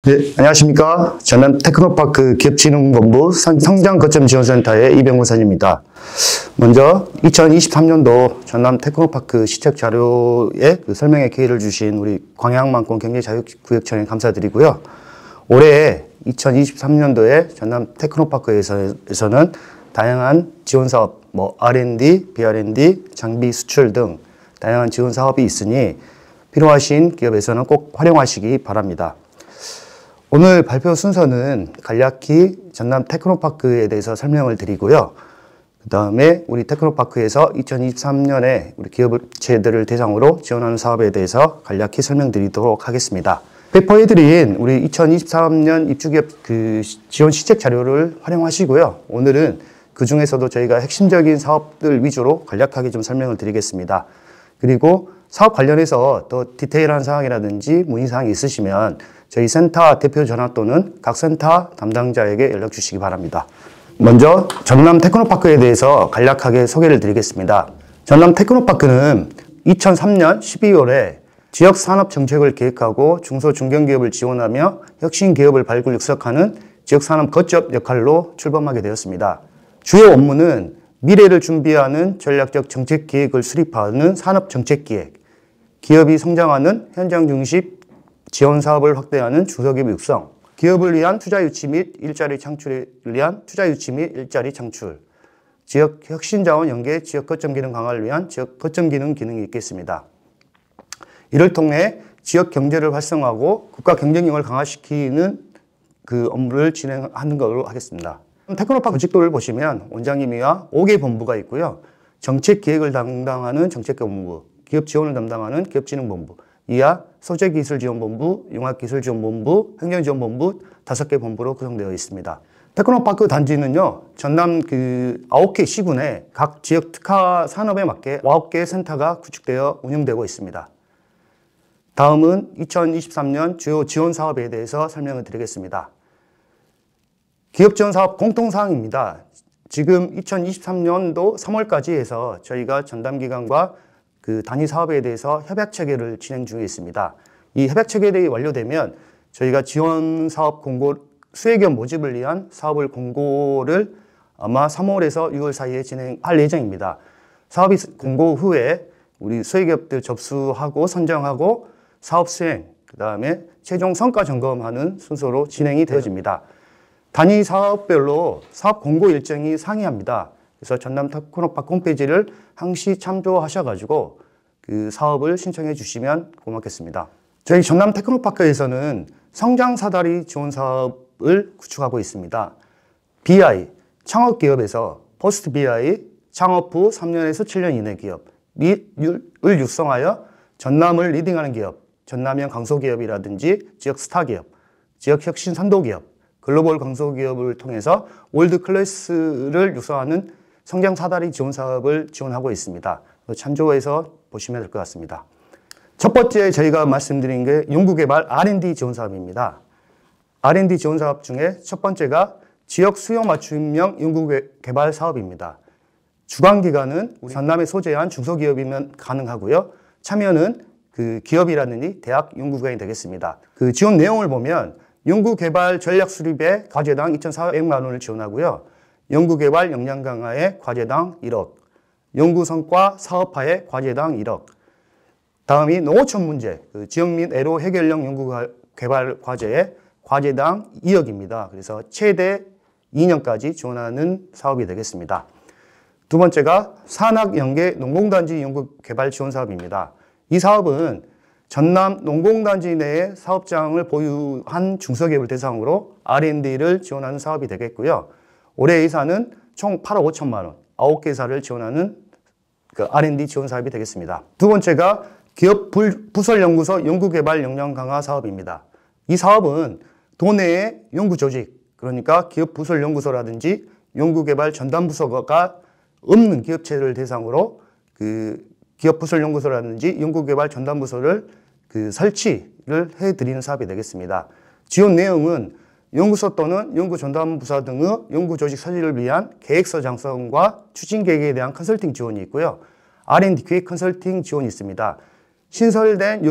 네, 안녕하십니까. 전남 테크노파크 기업진흥본부 성장거점지원센터의 이병훈 선임입니다. 먼저 2023년도 전남 테크노파크 시책 자료에 설명의 기회를 주신 우리 광양만권 경제자유구역청에 감사드리고요. 올해 2023년도에 전남 테크노파크에서는 다양한 지원사업, R&D, BR&D, 장비 수출 등 다양한 지원사업이 있으니 필요하신 기업에서는 꼭 활용하시기 바랍니다. 오늘 발표 순서는 간략히 전남 테크노파크에 대해서 설명을 드리고요. 그 다음에 우리 테크노파크에서 2023년에 우리 기업체들을 대상으로 지원하는 사업에 대해서 간략히 설명드리도록 하겠습니다. 배포해드린 우리 2023년 입주기업 지원 시책 자료를 활용하시고요. 오늘은 그 중에서도 저희가 핵심적인 사업들 위주로 간략하게 좀 설명을 드리겠습니다. 그리고 사업 관련해서 더 디테일한 사항이라든지 문의사항이 있으시면 저희 센터 대표 전화 또는 각 센터 담당자에게 연락 주시기 바랍니다. 먼저 전남 테크노파크에 대해서 간략하게 소개를 드리겠습니다. 전남 테크노파크는 2003년 12월에 지역산업정책을 계획하고 중소중견기업을 지원하며 혁신기업을 발굴 육성하는 지역산업 거점 역할로 출범하게 되었습니다. 주요 업무는 미래를 준비하는 전략적 정책기획을 수립하는 산업정책기획, 기업이 성장하는 현장 중심 지원 사업을 확대하는 중소기업 육성, 기업을 위한 투자 유치 및 일자리 창출을 위한 투자 유치 및 일자리 창출, 지역 혁신 자원 연계 지역 거점 기능 강화를 위한 지역 거점 기능이 있겠습니다. 이를 통해 지역 경제를 활성화하고 국가 경쟁력을 강화시키는 그 업무를 진행하는 것으로 하겠습니다. 테크노파크 조직도를 보시면 원장님이와 5개 본부가 있고요. 정책 기획을 담당하는 정책본부, 기업 지원을 담당하는 기업진흥본부, 이하 소재기술지원본부, 융합기술지원본부, 행정지원본부 5개 본부로 구성되어 있습니다. 테크노파크 단지는요, 전남 9개 시군에 각 지역 특화 산업에 맞게 9개 센터가 구축되어 운영되고 있습니다. 다음은 2023년 주요 지원 사업에 대해서 설명을 드리겠습니다. 기업 지원 사업 공통사항입니다. 지금 2023년도 3월까지 해서 저희가 전담기관과 단위 사업에 대해서 협약체계를 진행 중에 있습니다. 이 협약체계들이 완료되면 저희가 지원 사업 공고, 수혜기업 모집을 위한 사업을 공고를 아마 3월에서 6월 사이에 진행할 예정입니다. 사업이 공고 후에 우리 수혜기업들 접수하고 선정하고 사업 수행, 그 다음에 최종 성과 점검하는 순서로 진행이 되어집니다. 단위 사업별로 사업 공고 일정이 상이합니다. 그래서 전남 테크노파크 홈페이지를 항시 참조하셔가지고 그 사업을 신청해 주시면 고맙겠습니다. 저희 전남 테크노파크에서는 성장 사다리 지원 사업을 구축하고 있습니다. BI, 창업기업에서 포스트 BI, 창업 후 3년에서 7년 이내 기업 을 육성하여 전남을 리딩하는 기업, 전남형 강소기업이라든지 지역 스타기업, 지역 혁신 선도기업, 글로벌 강소기업을 통해서 월드 클래스를 육성하는 성장 사다리 지원 사업을 지원하고 있습니다. 참조해서 보시면 될 것 같습니다. 첫 번째 저희가 말씀드린 게 연구개발 R&D 지원 사업입니다. R&D 지원 사업 중에 첫 번째가 지역 수요 맞춤형 연구개발 사업입니다. 주관기관은 우리 전남에 소재한 중소기업이면 가능하고요. 참여는 기업이라든지 대학 연구기관이 되겠습니다. 지원 내용을 보면 연구개발 전략 수립에 과제당 2,400만 원을 지원하고요. 연구개발 역량 강화에 과제당 1억, 연구성과 사업화에 과제당 1억. 다음이 농어촌 문제, 지역 및 애로 해결형 연구개발 과제에 과제당 2억입니다. 그래서 최대 2년까지 지원하는 사업이 되겠습니다. 두 번째가 산학연계 농공단지 연구개발 지원 사업입니다. 이 사업은 전남 농공단지 내에 사업장을 보유한 중소기업을 대상으로 R&D를 지원하는 사업이 되겠고요. 올해 예산은 총 8억 5천만 원, 9개사를 지원하는 R&D 지원 사업이 되겠습니다. 두 번째가 기업 부설연구소 연구개발 역량 강화 사업입니다. 이 사업은 도내의 연구조직, 그러니까 기업 부설연구소라든지 연구개발 전담부서가 없는 기업체를 대상으로 기업 부설연구소라든지 연구개발 전담부서를 설치를 해드리는 사업이 되겠습니다. 지원 내용은 연구소 또는 연구전담부서 등의 연구조직 설립을 위한 계획서 작성과 추진계획에 대한 컨설팅 지원이 있고요. R&D 기획 컨설팅 지원이 있습니다. 신설된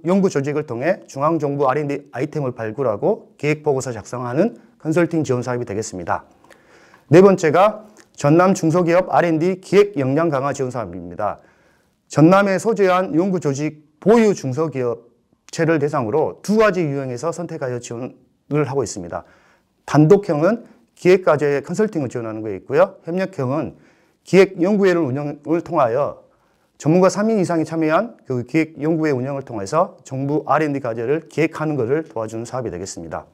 연구 조직을 통해 중앙정부 R&D 아이템을 발굴하고 계획보고서 작성하는 컨설팅 지원 사업이 되겠습니다. 네 번째가 전남 중소기업 R&D 기획 역량 강화 지원 사업입니다. 전남에 소재한 연구 조직 보유 중소기업체를 대상으로 두 가지 유형에서 선택하여 지원을 하고 있습니다. 단독형은 기획과제 컨설팅을 지원하는 게 있고요. 협력형은 기획연구회를 운영을 통하여 전문가 3인 이상이 참여한 그 기획연구회 운영을 통해서 정부 R&D 과제를 기획하는 것을 도와주는 사업이 되겠습니다.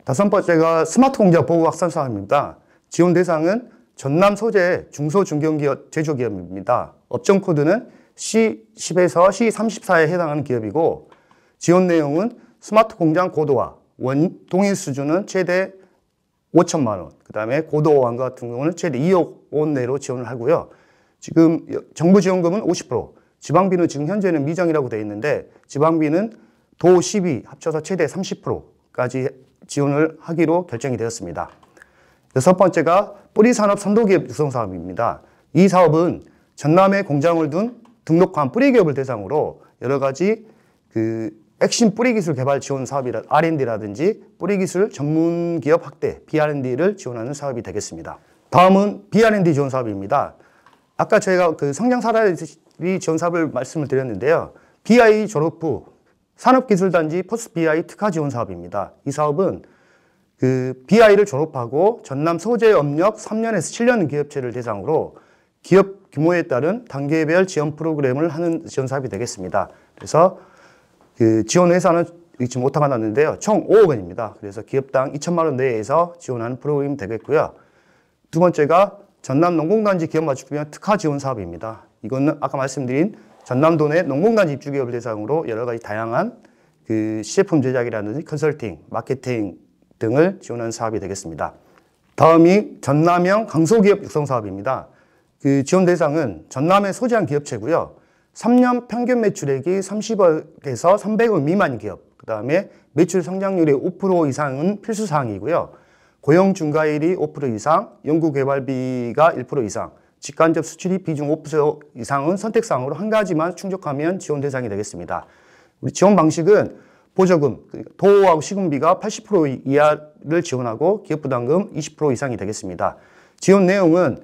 다섯 번째가 스마트 공장 보급 확산 사업입니다. 지원 대상은 전남 소재 중소중견기업 제조기업입니다. 업종 코드는 C10에서 C34에 해당하는 기업이고 지원 내용은 스마트 공장 고도화, 동일 수준은 최대 5천만 원, 그 다음에 고도화한 것 같은 경우는 최대 2억 원 내로 지원을 하고요. 지금 정부 지원금은 50%, 지방비는 지금 현재는 미정이라고 되어 있는데 지방비는 도, 시비 합쳐서 최대 30%까지 지원을 하기로 결정이 되었습니다. 여섯 번째가 뿌리산업 선도기업 육성 사업입니다. 이 사업은 전남에 공장을 둔 등록한 뿌리기업을 대상으로 여러 가지 핵심 뿌리기술 개발 지원 사업이라 R&D라든지 뿌리기술 전문기업 확대 BR&D를 지원하는 사업이 되겠습니다. 다음은 BR&D 지원 사업입니다. 아까 저희가 성장사다리 지원 사업을 말씀을 드렸는데요. BI 졸업 후 산업기술단지 포스트 BI 특화 지원 사업입니다. 이 사업은 BI를 졸업하고 전남 소재 업력 3년에서 7년 기업체를 대상으로 기업 규모에 따른 단계별 지원 프로그램을 하는 지원 사업이 되겠습니다. 그래서 지원 예산은 지금 오타가 났는데요. 총 5억 원입니다. 그래서 기업당 2천만 원 내에서 지원하는 프로그램이 되겠고요. 두 번째가 전남 농공단지 기업 맞춤형 특화 지원 사업입니다. 이거는 아까 말씀드린 전남도 내 농공단지 입주기업을 대상으로 여러 가지 다양한 시제품 제작이라든지 컨설팅, 마케팅 등을 지원하는 사업이 되겠습니다. 다음이 전남형 강소기업 육성 사업입니다. 지원 대상은 전남에 소재한 기업체고요. 3년 평균 매출액이 30억에서 300억 미만 기업, 그 다음에 매출 성장률이 5% 이상은 필수사항이고요. 고용 중과율이 5% 이상, 연구개발비가 1% 이상, 직간접 수출입 비중 5% 이상은 선택사항으로 한 가지만 충족하면 지원 대상이 되겠습니다. 우리 지원 방식은 보조금, 도하고 시급비가 80% 이하를 지원하고 기업부담금 20% 이상이 되겠습니다. 지원 내용은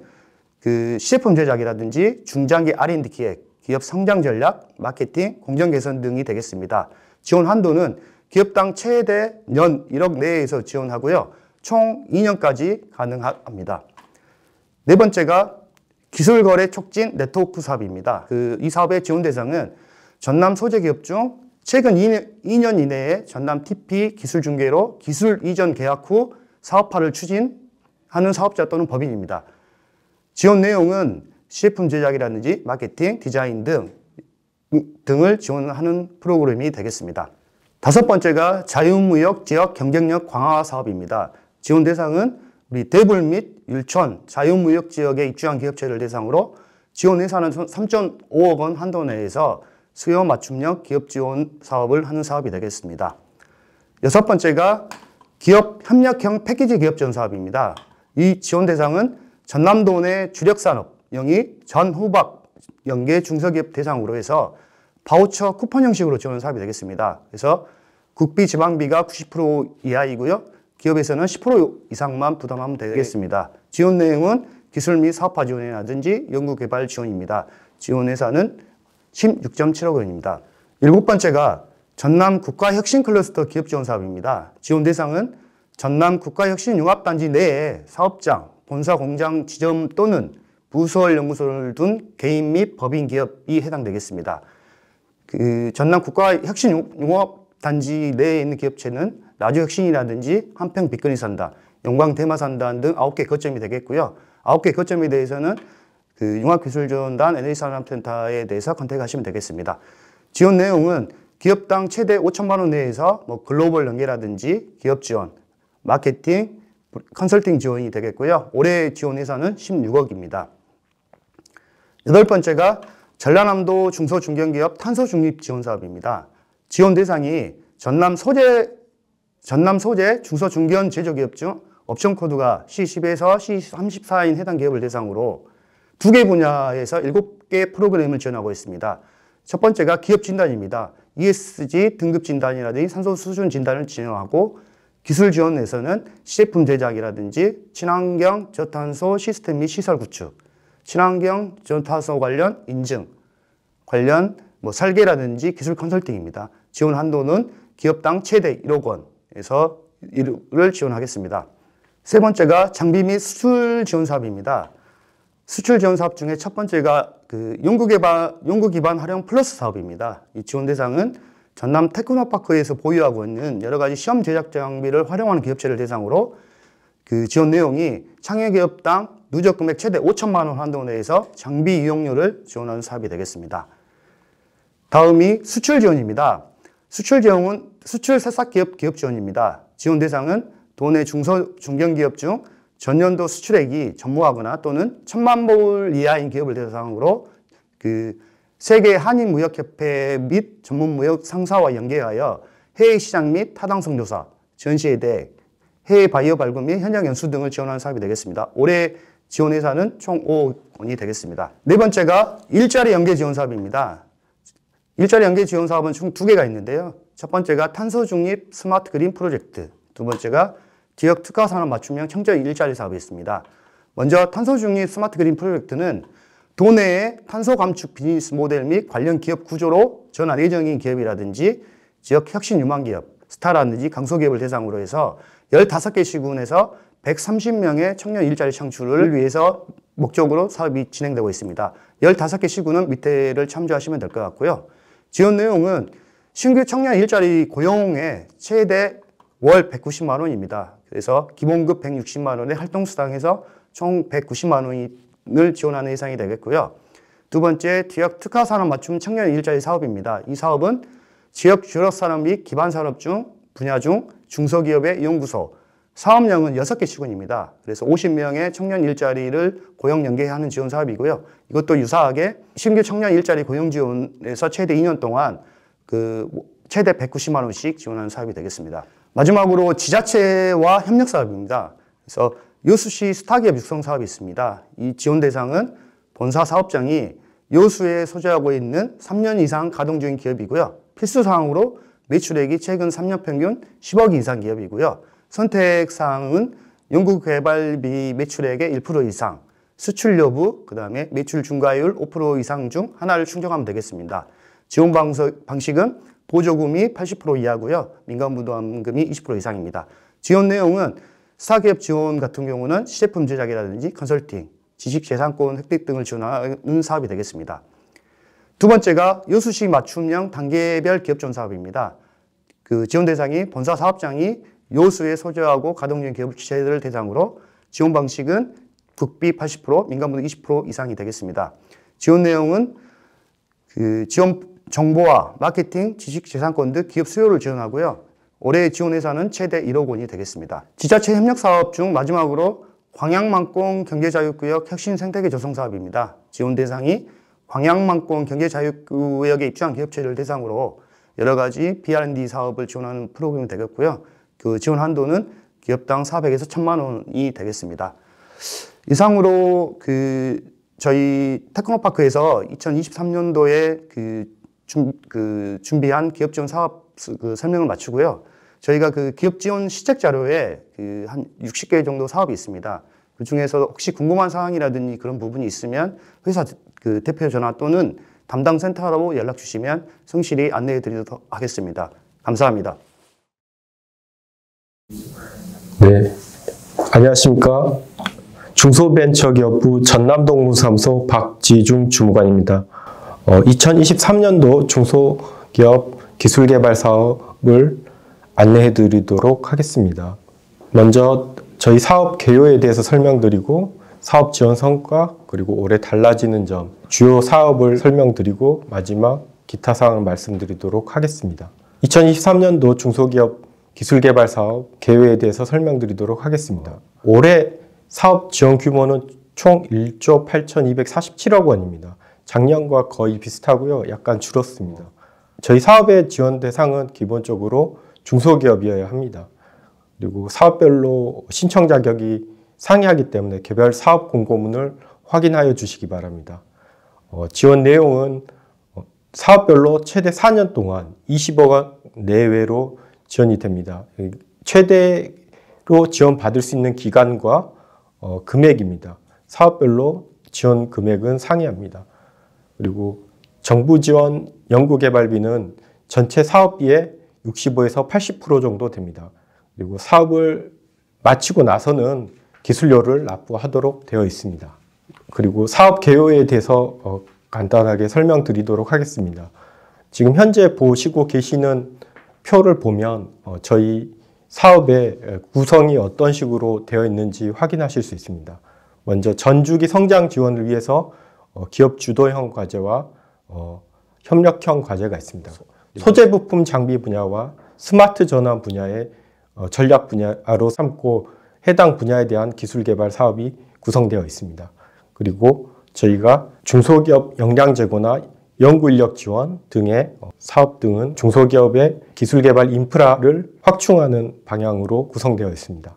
시제품 제작이라든지 중장기 R&D 기획, 기업 성장 전략, 마케팅, 공정 개선 등이 되겠습니다. 지원 한도는 기업당 최대 년 1억 내에서 지원하고요. 총 2년까지 가능합니다. 네 번째가 기술거래 촉진 네트워크 사업입니다. 이 사업의 지원 대상은 전남 소재기업 중 최근 2년 이내에 전남 TP 기술 중개로 기술 이전 계약 후 사업화를 추진하는 사업자 또는 법인입니다. 지원 내용은 시제품 제작이라든지 마케팅, 디자인 등을 지원하는 프로그램이 되겠습니다. 다섯 번째가 자유무역 지역 경쟁력 강화 사업입니다. 지원 대상은 우리 대불 및 율촌 자유무역 지역에 입주한 기업체를 대상으로 지원 예산은 3.5억 원 한도 내에서 수요 맞춤형 기업 지원 사업을 하는 사업이 되겠습니다. 여섯 번째가 기업 협력형 패키지 기업 지원 사업입니다. 이 지원 대상은 전남도 내 주력산업, 영위, 전, 후박, 연계 중소기업 대상으로 해서 바우처 쿠폰 형식으로 지원 사업이 되겠습니다. 그래서 국비 지방비가 90% 이하이고요. 기업에서는 10% 이상만 부담하면 되겠습니다. 지원 내용은 기술 및 사업화 지원이라든지 연구개발 지원입니다. 지원 예산은 16.7억 원입니다. 일곱 번째가 전남 국가혁신클러스터 기업 지원 사업입니다. 지원 대상은 전남 국가혁신융합단지 내에 사업장, 본사 공장 지점 또는 부설 연구소를 둔 개인 및 법인 기업이 해당되겠습니다. 전남 국가혁신융합단지 내에 있는 기업체는 나주혁신이라든지 한평 빅그린 산다, 영광 대마산단 등 9개 거점이 되겠고요. 9개 거점에 대해서는 융합기술지원단 NH산업센터에 대해서 컨택하시면 되겠습니다. 지원 내용은 기업당 최대 5천만 원 내에서 글로벌 연계라든지 기업 지원, 마케팅, 컨설팅 지원이 되겠고요. 올해 지원 예산은 16억입니다. 여덟 번째가 전라남도 중소중견기업 탄소중립 지원 사업입니다. 지원 대상이 전남 소재 중소중견 제조기업 중 업종 코드가 C10에서 C34인 해당 기업을 대상으로 2개 분야에서 7개 프로그램을 지원하고 있습니다. 첫 번째가 기업 진단입니다. ESG 등급 진단이라든지 산소 수준 진단을 진행하고, 기술 지원에서는 시제품 제작이라든지 친환경 저탄소 시스템 및 시설 구축, 친환경 저탄소 관련 인증, 관련 설계라든지 기술 컨설팅입니다. 지원 한도는 기업당 최대 1억 원에서 를 지원하겠습니다. 세 번째가 장비 및 수출 지원 사업입니다. 수출 지원 사업 중에 첫 번째가 연구 기반 활용 플러스 사업입니다. 이 지원 대상은 전남 테크노파크에서 보유하고 있는 여러 가지 시험 제작 장비를 활용하는 기업체를 대상으로, 그 지원 내용이 창의기업당 누적 금액 최대 5천만 원 한도 내에서 장비 이용료를 지원하는 사업이 되겠습니다. 다음이 수출 지원입니다. 수출 지원은 수출 새싹 기업 지원입니다. 지원 대상은 도내 중견기업 중 전년도 수출액이 전무하거나 또는 1,000만 불 이하인 기업을 대상으로 세계 한인무역협회 및 전문무역 상사와 연계하여 해외 시장 및 타당성 조사, 전시회 대회, 해외 바이오 발굴 및 현장 연수 등을 지원하는 사업이 되겠습니다. 올해 지원 예산은 총 5억 원이 되겠습니다. 네 번째가 일자리 연계 지원 사업입니다. 일자리 연계 지원 사업은 총 2개가 있는데요. 첫 번째가 탄소 중립 스마트 그린 프로젝트, 두 번째가 지역 특화 산업 맞춤형 청년 일자리 사업이 있습니다. 먼저 탄소 중립 스마트 그린 프로젝트는 도내의 탄소 감축 비즈니스 모델 및 관련 기업 구조로 전환 예정인 기업이라든지 지역 혁신 유망 기업, 스타라든지 강소기업을 대상으로 해서 15개 시군에서 130명의 청년 일자리 창출을 위해서 목적으로 사업이 진행되고 있습니다. 15개 시군은 밑에를 참조하시면 될 것 같고요. 지원 내용은 신규 청년 일자리 고용에 최대 월 190만 원입니다. 그래서 기본급 160만 원에 활동수당해서 총 190만 원을 지원하는 예상이 되겠고요. 두 번째, 지역 특화 산업 맞춤 청년 일자리 사업입니다. 이 사업은 지역 주력 산업 및 기반 산업 분야 중 중소기업의 연구소, 사업량은 6개 시군입니다. 그래서 50명의 청년 일자리를 고용 연계하는 지원 사업이고요. 이것도 유사하게 신규 청년 일자리 고용 지원에서 최대 2년 동안 최대 190만 원씩 지원하는 사업이 되겠습니다. 마지막으로 지자체와 협력 사업입니다. 그래서 여수시 스타기업 육성 사업이 있습니다. 이 지원 대상은 본사 사업장이 여수에 소재하고 있는 3년 이상 가동 중인 기업이고요. 필수 사항으로 매출액이 최근 3년 평균 10억 이상 기업이고요. 선택 사항은 연구개발비 매출액의 1% 이상, 수출 여부, 그 다음에 매출 중과율 5% 이상 중 하나를 충족하면 되겠습니다. 지원 방식은 보조금이 80% 이하고요. 민간부담금이 20% 이상입니다. 지원 내용은 스타기업 지원 같은 경우는 시제품 제작이라든지 컨설팅, 지식재산권 획득 등을 지원하는 사업이 되겠습니다. 두 번째가 여수시 맞춤형 단계별 기업지원 사업입니다. 지원 대상이 본사 사업장이 여수에 소재하고 가동 중인 기업체들을 대상으로 지원 방식은 국비 80%, 민간부담 20% 이상이 되겠습니다. 지원 내용은 지원 정보와 마케팅, 지식재산권 등 기업 수요를 지원하고요. 올해 지원 예산은 최대 1억 원이 되겠습니다. 지자체 협력 사업 중 마지막으로 광양만권 경제자유구역 혁신 생태계 조성 사업입니다. 지원 대상이 광양만권 경제자유구역에 입주한 기업체를 대상으로 여러 가지 B&D 사업을 지원하는 프로그램이 되겠고요. 지원 한도는 기업당 400에서 1,000만 원이 되겠습니다. 이상으로 저희 테크노파크에서 2023년도에 준비한 기업 지원 사업 설명을 마치고요. 저희가 기업 지원 시책 자료에 한 60개 정도 사업이 있습니다. 그 중에서 혹시 궁금한 사항이라든지 그런 부분이 있으면 회사 대표 전화 또는 담당 센터로 연락 주시면 성실히 안내해 드리도록 하겠습니다. 감사합니다. 네, 안녕하십니까. 중소벤처기업부 전남동무사무소 박지중 주무관입니다. 2023년도 중소기업 기술개발 사업을 안내해 드리도록 하겠습니다. 먼저 저희 사업 개요에 대해서 설명드리고 사업 지원 성과 그리고 올해 달라지는 점, 주요 사업을 설명드리고 마지막 기타 사항을 말씀드리도록 하겠습니다. 2023년도 중소기업 기술개발 사업 개요에 대해서 설명드리도록 하겠습니다. 올해 사업 지원 규모는 총 1조 8,247억 원입니다. 작년과 거의 비슷하고요. 약간 줄었습니다. 저희 사업의 지원 대상은 기본적으로 중소기업이어야 합니다. 그리고 사업별로 신청 자격이 상이하기 때문에 개별 사업 공고문을 확인하여 주시기 바랍니다. 지원 내용은 사업별로 최대 4년 동안 20억 원 내외로 지원이 됩니다. 최대로 지원받을 수 있는 기간과 금액입니다. 사업별로 지원 금액은 상이합니다. 그리고 정부 지원 연구개발비는 전체 사업비의 65에서 80% 정도 됩니다. 그리고 사업을 마치고 나서는 기술료를 납부하도록 되어 있습니다. 그리고 사업 개요에 대해서 간단하게 설명드리도록 하겠습니다. 지금 현재 보시고 계시는 표를 보면 저희 사업의 구성이 어떤 식으로 되어 있는지 확인하실 수 있습니다. 먼저 전주기 성장 지원을 위해서 기업 주도형 과제와 협력형 과제가 있습니다. 소재 부품 장비 분야와 스마트 전환 분야의 전략 분야로 삼고 해당 분야에 대한 기술 개발 사업이 구성되어 있습니다. 그리고 저희가 중소기업 역량 제고나 연구 인력 지원 등의 사업 등은 중소기업의 기술 개발 인프라를 확충하는 방향으로 구성되어 있습니다.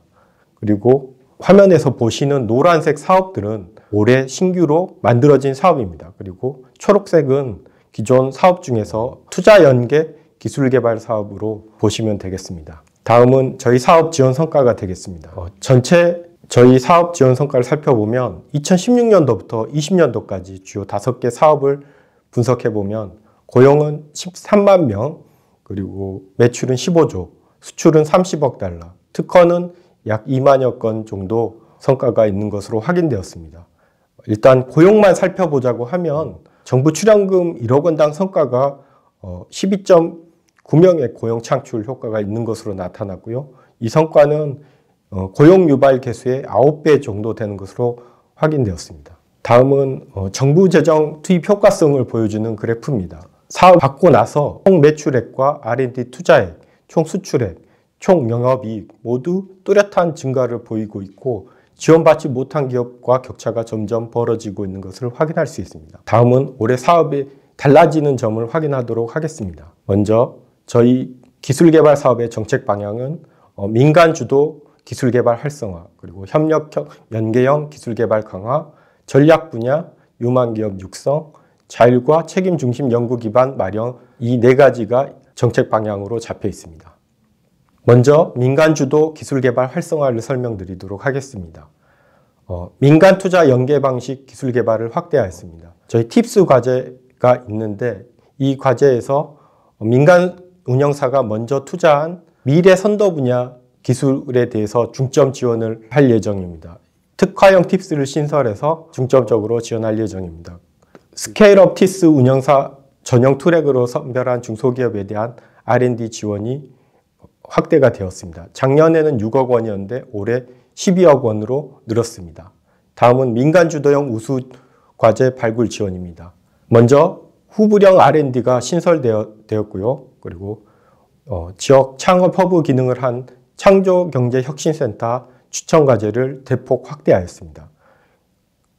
그리고 화면에서 보시는 노란색 사업들은 올해 신규로 만들어진 사업입니다. 그리고 초록색은 기존 사업 중에서 투자 연계 기술 개발 사업으로 보시면 되겠습니다. 다음은 저희 사업 지원 성과가 되겠습니다. 전체 저희 사업 지원 성과를 살펴보면 2016년도부터 20년도까지 주요 5개 사업을 분석해보면 고용은 13만 명, 그리고 매출은 15조, 수출은 30억 달러, 특허는 약 2만여 건 정도 성과가 있는 것으로 확인되었습니다. 일단 고용만 살펴보자고 하면 정부 출연금 1억 원당 성과가 12.9명의 고용 창출 효과가 있는 것으로 나타났고요. 이 성과는 고용 유발 개수의 9배 정도 되는 것으로 확인되었습니다. 다음은 정부 재정 투입 효과성을 보여주는 그래프입니다. 사업 받고 나서 총 매출액과 R&D 투자액, 총 수출액, 총 영업이익 모두 뚜렷한 증가를 보이고 있고 지원받지 못한 기업과 격차가 점점 벌어지고 있는 것을 확인할 수 있습니다. 다음은 올해 사업이 달라지는 점을 확인하도록 하겠습니다. 먼저 저희 기술개발 사업의 정책 방향은 민간 주도 기술개발 활성화, 그리고 협력형, 연계형 기술개발 강화, 전략 분야, 유망기업 육성, 자율과 책임 중심 연구 기반 마련, 이 4가지가 정책 방향으로 잡혀 있습니다. 먼저 민간 주도 기술개발 활성화를 설명드리도록 하겠습니다. 민간 투자 연계 방식 기술개발을 확대하였습니다. 저희 팁스 과제가 있는데 이 과제에서 민간 운영사가 먼저 투자한 미래 선도 분야 기술에 대해서 중점 지원을 할 예정입니다. 특화형 팁스를 신설해서 중점적으로 지원할 예정입니다. 스케일업 팁스 운영사 전용 트랙으로 선별한 중소기업에 대한 R&D 지원이 확대가 되었습니다. 작년에는 6억 원이었는데 올해 12억 원으로 늘었습니다. 다음은 민간 주도형 우수 과제 발굴 지원입니다. 먼저 후불형 R&D가 신설되었고요. 그리고 지역 창업 허브 기능을 한 창조경제혁신센터 추천 과제를 대폭 확대하였습니다.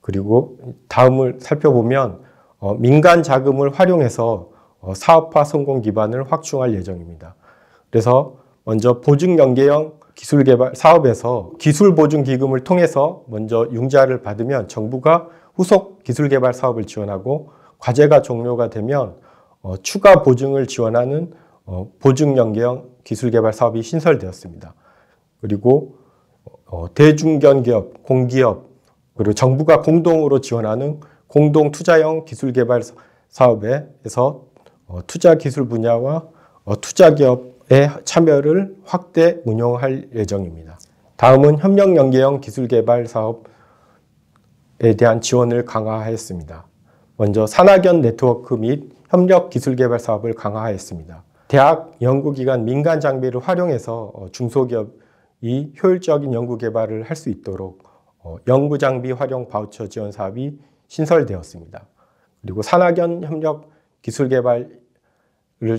그리고 다음을 살펴보면 민간 자금을 활용해서 사업화 성공 기반을 확충할 예정입니다. 그래서 먼저 보증연계형 기술개발 사업에서 기술보증기금을 통해서 먼저 융자를 받으면 정부가 후속 기술개발 사업을 지원하고 과제가 종료가 되면 추가 보증을 지원하는 보증연계형 기술개발 사업이 신설되었습니다. 그리고 대중견기업, 공기업, 그리고 정부가 공동으로 지원하는 공동투자형 기술개발 사업에서 투자기술 분야와 투자기업의 참여를 확대 운영할 예정입니다. 다음은 협력연계형 기술개발 사업에 대한 지원을 강화하였습니다. 먼저 산학연 네트워크 및 협력기술개발 사업을 강화하였습니다. 대학, 연구기관, 민간 장비를 활용해서 중소기업이 효율적인 연구개발을 할 수 있도록 연구장비 활용 바우처 지원 사업이 신설되었습니다. 그리고 산학연 협력 기술개발을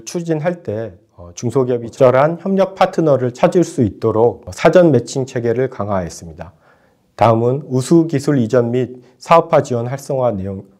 추진할 때 중소기업이 적절한 협력 파트너를 찾을 수 있도록 사전 매칭 체계를 강화했습니다. 다음은 우수 기술 이전 및 사업화 지원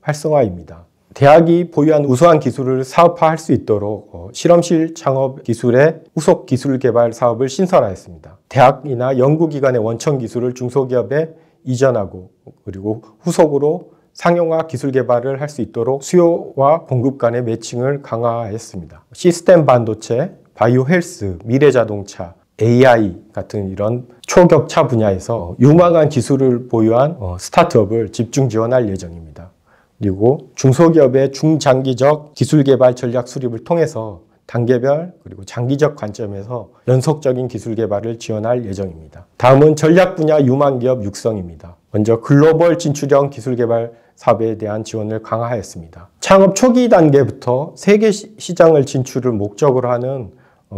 활성화입니다. 대학이 보유한 우수한 기술을 사업화할 수 있도록 실험실 창업 기술의 후속 기술 개발 사업을 신설하였습니다. 대학이나 연구기관의 원천 기술을 중소기업에 이전하고 그리고 후속으로 상용화 기술 개발을 할 수 있도록 수요와 공급 간의 매칭을 강화했습니다. 시스템 반도체, 바이오 헬스, 미래 자동차, AI 같은 이런 초격차 분야에서 유망한 기술을 보유한 스타트업을 집중 지원할 예정입니다. 그리고 중소기업의 중장기적 기술 개발 전략 수립을 통해서 단계별 그리고 장기적 관점에서 연속적인 기술 개발을 지원할 예정입니다. 다음은 전략 분야 유망기업 육성입니다. 먼저 글로벌 진출형 기술 개발 사업에 대한 지원을 강화하였습니다. 창업 초기 단계부터 세계 시장을 진출을 목적으로 하는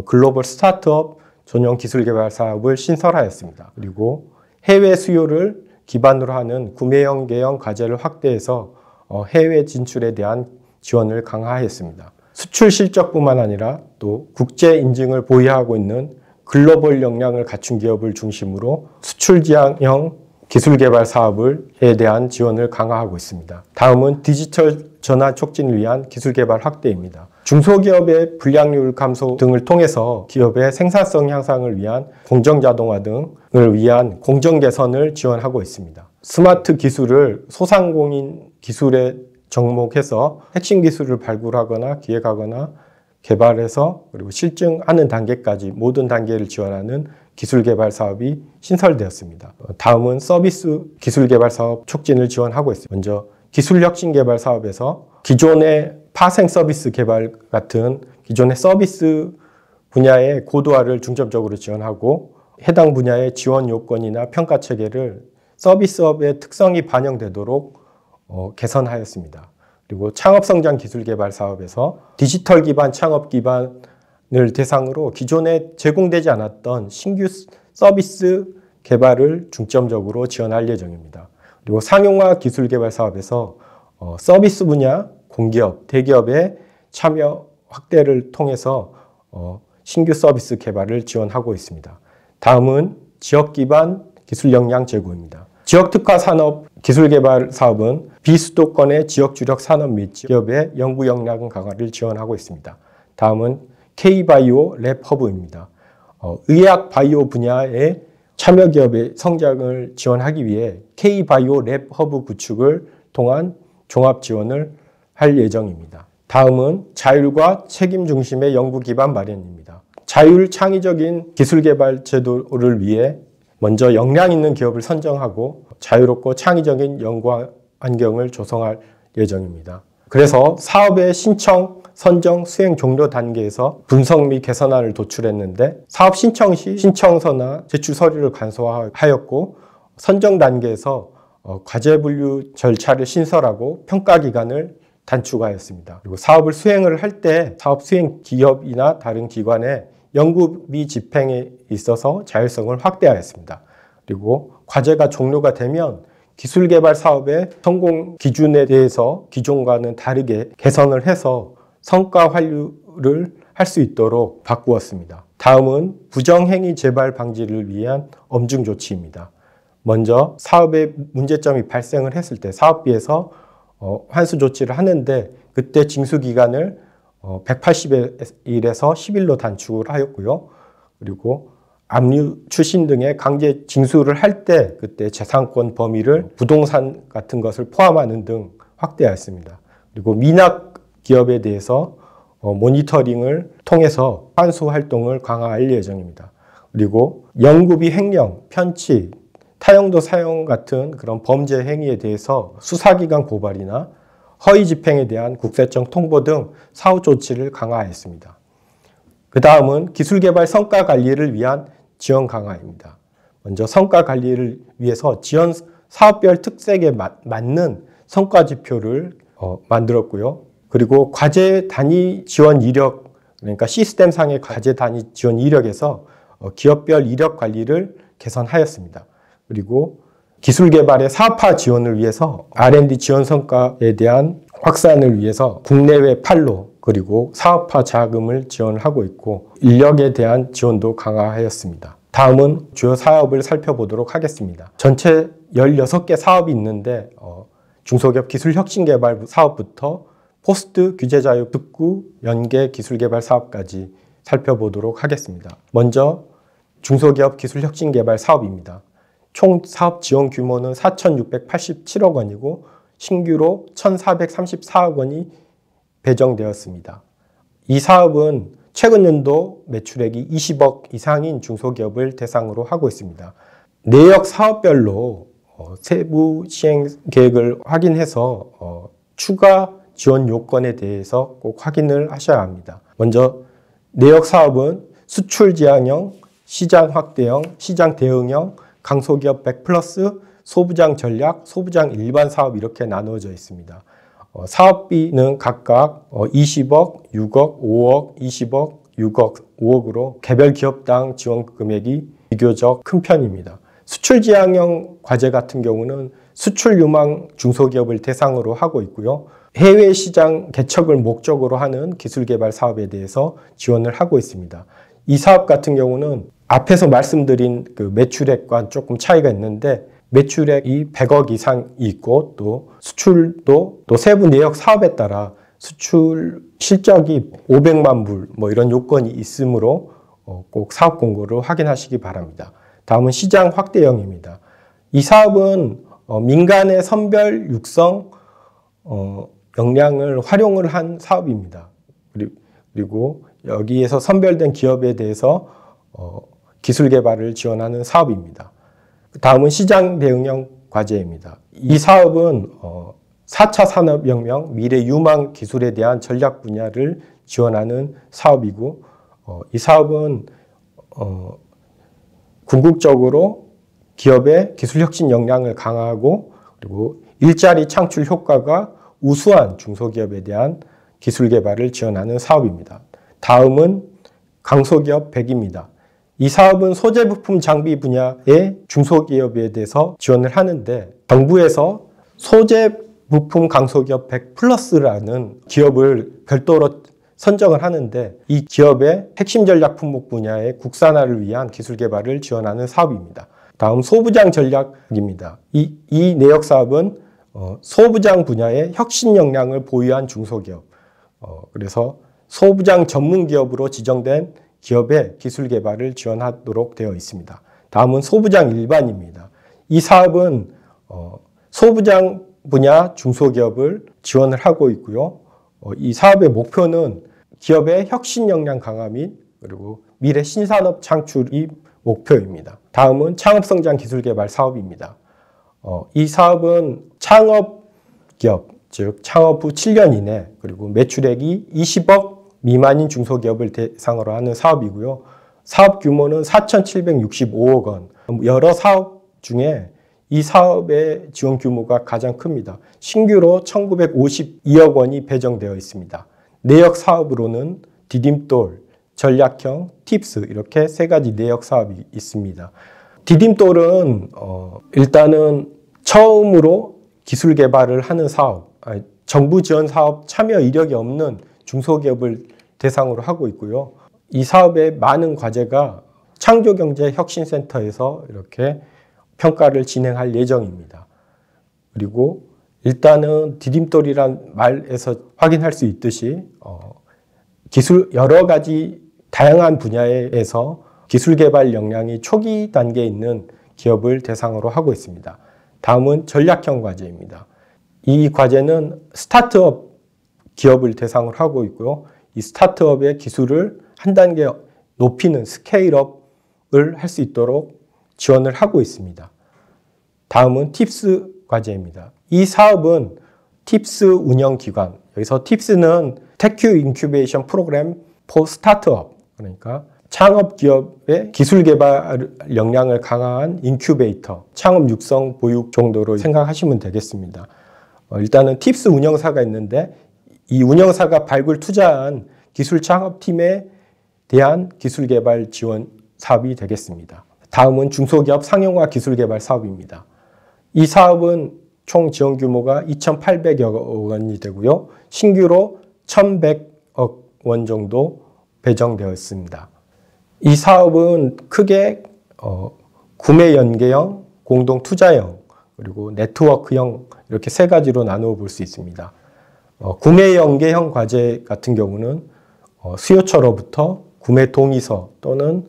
글로벌 스타트업 전용 기술 개발 사업을 신설하였습니다. 그리고 해외 수요를 기반으로 하는 구매형 계형 과제를 확대해서 해외 진출에 대한 지원을 강화했습니다. 수출 실적뿐만 아니라 또 국제 인증을 보유하고 있는 글로벌 역량을 갖춘 기업을 중심으로 수출 지향형 기술 개발 사업에 대한 지원을 강화하고 있습니다. 다음은 디지털 전환 촉진을 위한 기술 개발 확대입니다. 중소기업의 불량률 감소 등을 통해서 기업의 생산성 향상을 위한 공정 자동화 등을 위한 공정 개선을 지원하고 있습니다. 스마트 기술을 소상공인 기술에 접목해서 핵심 기술을 발굴하거나 기획하거나 개발해서 그리고 실증하는 단계까지 모든 단계를 지원하는 기술 개발 사업이 신설되었습니다. 다음은 서비스 기술 개발 사업 촉진을 지원하고 있습니다. 먼저 기술 혁신 개발 사업에서 기존의 파생 서비스 개발 같은 기존의 서비스 분야의 고도화를 중점적으로 지원하고 해당 분야의 지원 요건이나 평가 체계를 서비스업의 특성이 반영되도록 개선하였습니다. 그리고 창업성장 기술개발 사업에서 디지털 기반 창업 기반을 대상으로 기존에 제공되지 않았던 신규 서비스 개발을 중점적으로 지원할 예정입니다. 그리고 상용화 기술개발 사업에서 서비스 분야 공기업, 대기업의 참여 확대를 통해서 신규 서비스 개발을 지원하고 있습니다. 다음은 지역 기반 기술 역량 제고입니다. 지역 특화 산업 기술 개발 사업은 비수도권의 지역 주력 산업 및 기업의 연구 역량 강화를 지원하고 있습니다. 다음은 K-바이오 랩 허브입니다. 의학 바이오 분야의 참여 기업의 성장을 지원하기 위해 K-바이오 랩 허브 구축을 통한 종합 지원을 할 예정입니다. 다음은 자율과 책임 중심의 연구 기반 마련입니다. 자율 창의적인 기술 개발 제도를 위해 먼저 역량 있는 기업을 선정하고 자유롭고 창의적인 연구 환경을 조성할 예정입니다. 그래서 사업의 신청, 선정, 수행 종료 단계에서 분석 및 개선안을 도출했는데 사업 신청 시 신청서나 제출 서류를 간소화하였고 선정 단계에서 과제 분류 절차를 신설하고 평가 기간을 단축하였습니다. 그리고 사업을 수행을 할 때 사업 수행 기업이나 다른 기관의 연구비 집행에 있어서 자율성을 확대하였습니다. 그리고 과제가 종료가 되면 기술 개발 사업의 성공 기준에 대해서 기존과는 다르게 개선을 해서 성과 환류를 할 수 있도록 바꾸었습니다. 다음은 부정행위 재발 방지를 위한 엄중 조치입니다. 먼저 사업에 문제점이 발생을 했을 때 사업비에서 환수 조치를 하는데 그때 징수 기간을 180일에서 10일로 단축을 하였고요. 그리고 압류, 추신 등의 강제 징수를 할 때 그때 재산권 범위를 부동산 같은 것을 포함하는 등 확대하였습니다. 그리고 미납 기업에 대해서 모니터링을 통해서 환수 활동을 강화할 예정입니다. 그리고 연구비 횡령, 편취, 타영도 사용 같은 그런 범죄 행위에 대해서 수사기관 고발이나 허위 집행에 대한 국세청 통보 등 사후 조치를 강화했습니다. 그 다음은 기술개발 성과 관리를 위한 지원 강화입니다. 먼저 성과 관리를 위해서 지원 사업별 특색에 맞는 성과 지표를 만들었고요. 그리고 과제 단위 지원 이력, 그러니까 시스템상의 과제 단위 지원 이력에서 기업별 이력 관리를 개선하였습니다. 그리고 기술 개발의 사업화 지원을 위해서 R&D 지원 성과에 대한 확산을 위해서 국내외 판로 그리고 사업화 자금을 지원하고 있고 인력에 대한 지원도 강화하였습니다. 다음은 주요 사업을 살펴보도록 하겠습니다. 전체 16개 사업이 있는데 중소기업 기술 혁신 개발 사업부터 포스트 규제자유 특구 연계 기술 개발 사업까지 살펴보도록 하겠습니다. 먼저 중소기업 기술 혁신 개발 사업입니다. 총 사업 지원 규모는 4,687억 원이고 신규로 1,434억 원이 배정되었습니다. 이 사업은 최근 연도 매출액이 20억 이상인 중소기업을 대상으로 하고 있습니다. 내역 사업별로 세부 시행 계획을 확인해서 추가 지원 요건에 대해서 꼭 확인을 하셔야 합니다. 먼저 내역 사업은 수출 지향형, 시장 확대형, 시장 대응형, 강소기업 100+, 소부장 전략, 소부장 일반 사업 이렇게 나누어져 있습니다. 사업비는 각각 20억, 6억, 5억, 20억, 6억, 5억으로 개별 기업당 지원 금액이 비교적 큰 편입니다. 수출 지향형 과제 같은 경우는 수출 유망 중소기업을 대상으로 하고 있고요. 해외 시장 개척을 목적으로 하는 기술 개발 사업에 대해서 지원을 하고 있습니다. 이 사업 같은 경우는 앞에서 말씀드린 그 매출액과 조금 차이가 있는데 매출액이 100억 이상이 있고 또 수출도 또 세부 내역 사업에 따라 수출 실적이 500만 불 뭐 이런 요건이 있으므로 꼭 사업 공고를 확인하시기 바랍니다. 다음은 시장 확대형입니다. 이 사업은 민간의 선별 육성 역량을 활용을 한 사업입니다. 그리고 여기에서 선별된 기업에 대해서 기술 개발을 지원하는 사업입니다. 다음은 시장 대응형 과제입니다. 이 사업은 4차 산업혁명, 미래 유망 기술에 대한 전략 분야를 지원하는 사업이고 이 사업은 궁극적으로 기업의 기술 혁신 역량을 강화하고 그리고 일자리 창출 효과가 우수한 중소기업에 대한 기술 개발을 지원하는 사업입니다. 다음은 강소기업 100입니다. 이 사업은 소재 부품 장비 분야의 중소기업에 대해서 지원을 하는데 정부에서 소재 부품 강소기업 100+라는 기업을 별도로 선정을 하는데 이 기업의 핵심 전략 품목 분야의 국산화를 위한 기술 개발을 지원하는 사업입니다. 다음 소부장 전략입니다. 이 내역 사업은 소부장 분야의 혁신 역량을 보유한 중소기업, 그래서 소부장 전문 기업으로 지정된 기업의 기술 개발을 지원하도록 되어 있습니다. 다음은 소부장 일반입니다. 이 사업은 소부장 분야 중소기업을 지원을 하고 있고요. 이 사업의 목표는 기업의 혁신 역량 강화 및 그리고 미래 신산업 창출이 목표입니다. 다음은 창업성장 기술개발 사업입니다. 이 사업은 창업기업, 즉 창업 후 7년 이내 그리고 매출액이 20억 미만인 중소기업을 대상으로 하는 사업이고요. 사업 규모는 4,765억 원. 여러 사업 중에 이 사업의 지원 규모가 가장 큽니다. 신규로 1,952억 원이 배정되어 있습니다. 내역 사업으로는 디딤돌, 전략형, 팁스 이렇게 세 가지 내역 사업이 있습니다. 디딤돌은 일단은 처음으로 기술 개발을 하는 사업, 정부 지원 사업 참여 이력이 없는 중소기업을 대상으로 하고 있고요. 이 사업의 많은 과제가 창조경제혁신센터에서 이렇게 평가를 진행할 예정입니다. 그리고 일단은 디딤돌이란 말에서 확인할 수 있듯이 기술 여러 가지 다양한 분야에서 기술 개발 역량이 초기 단계에 있는 기업을 대상으로 하고 있습니다. 다음은 전략형 과제입니다. 이 과제는 스타트업 기업을 대상으로 하고 있고요. 이 스타트업의 기술을 한 단계 높이는 스케일업을 할 수 있도록 지원을 하고 있습니다. 다음은 팁스 과제입니다. 이 사업은 팁스 운영기관, 여기서 팁스는 테큐 인큐베이션 프로그램 포 스타트업, 그러니까 창업기업의 기술 개발 역량을 강화한 인큐베이터, 창업 육성 보육 정도로 생각하시면 되겠습니다. 일단은 팁스 운영사가 있는데 이 운영사가 발굴 투자한 기술 창업팀에 대한 기술 개발 지원 사업이 되겠습니다. 다음은 중소기업 상용화 기술 개발 사업입니다. 이 사업은 총 지원 규모가 2,800여 원이 되고요. 신규로 1,100억 원 정도 배정되어 있습니다. 이 사업은 크게 구매 연계형, 공동 투자형, 그리고 네트워크형 이렇게 세 가지로 나누어 볼 수 있습니다. 구매 연계형 과제 같은 경우는 수요처로부터 구매 동의서 또는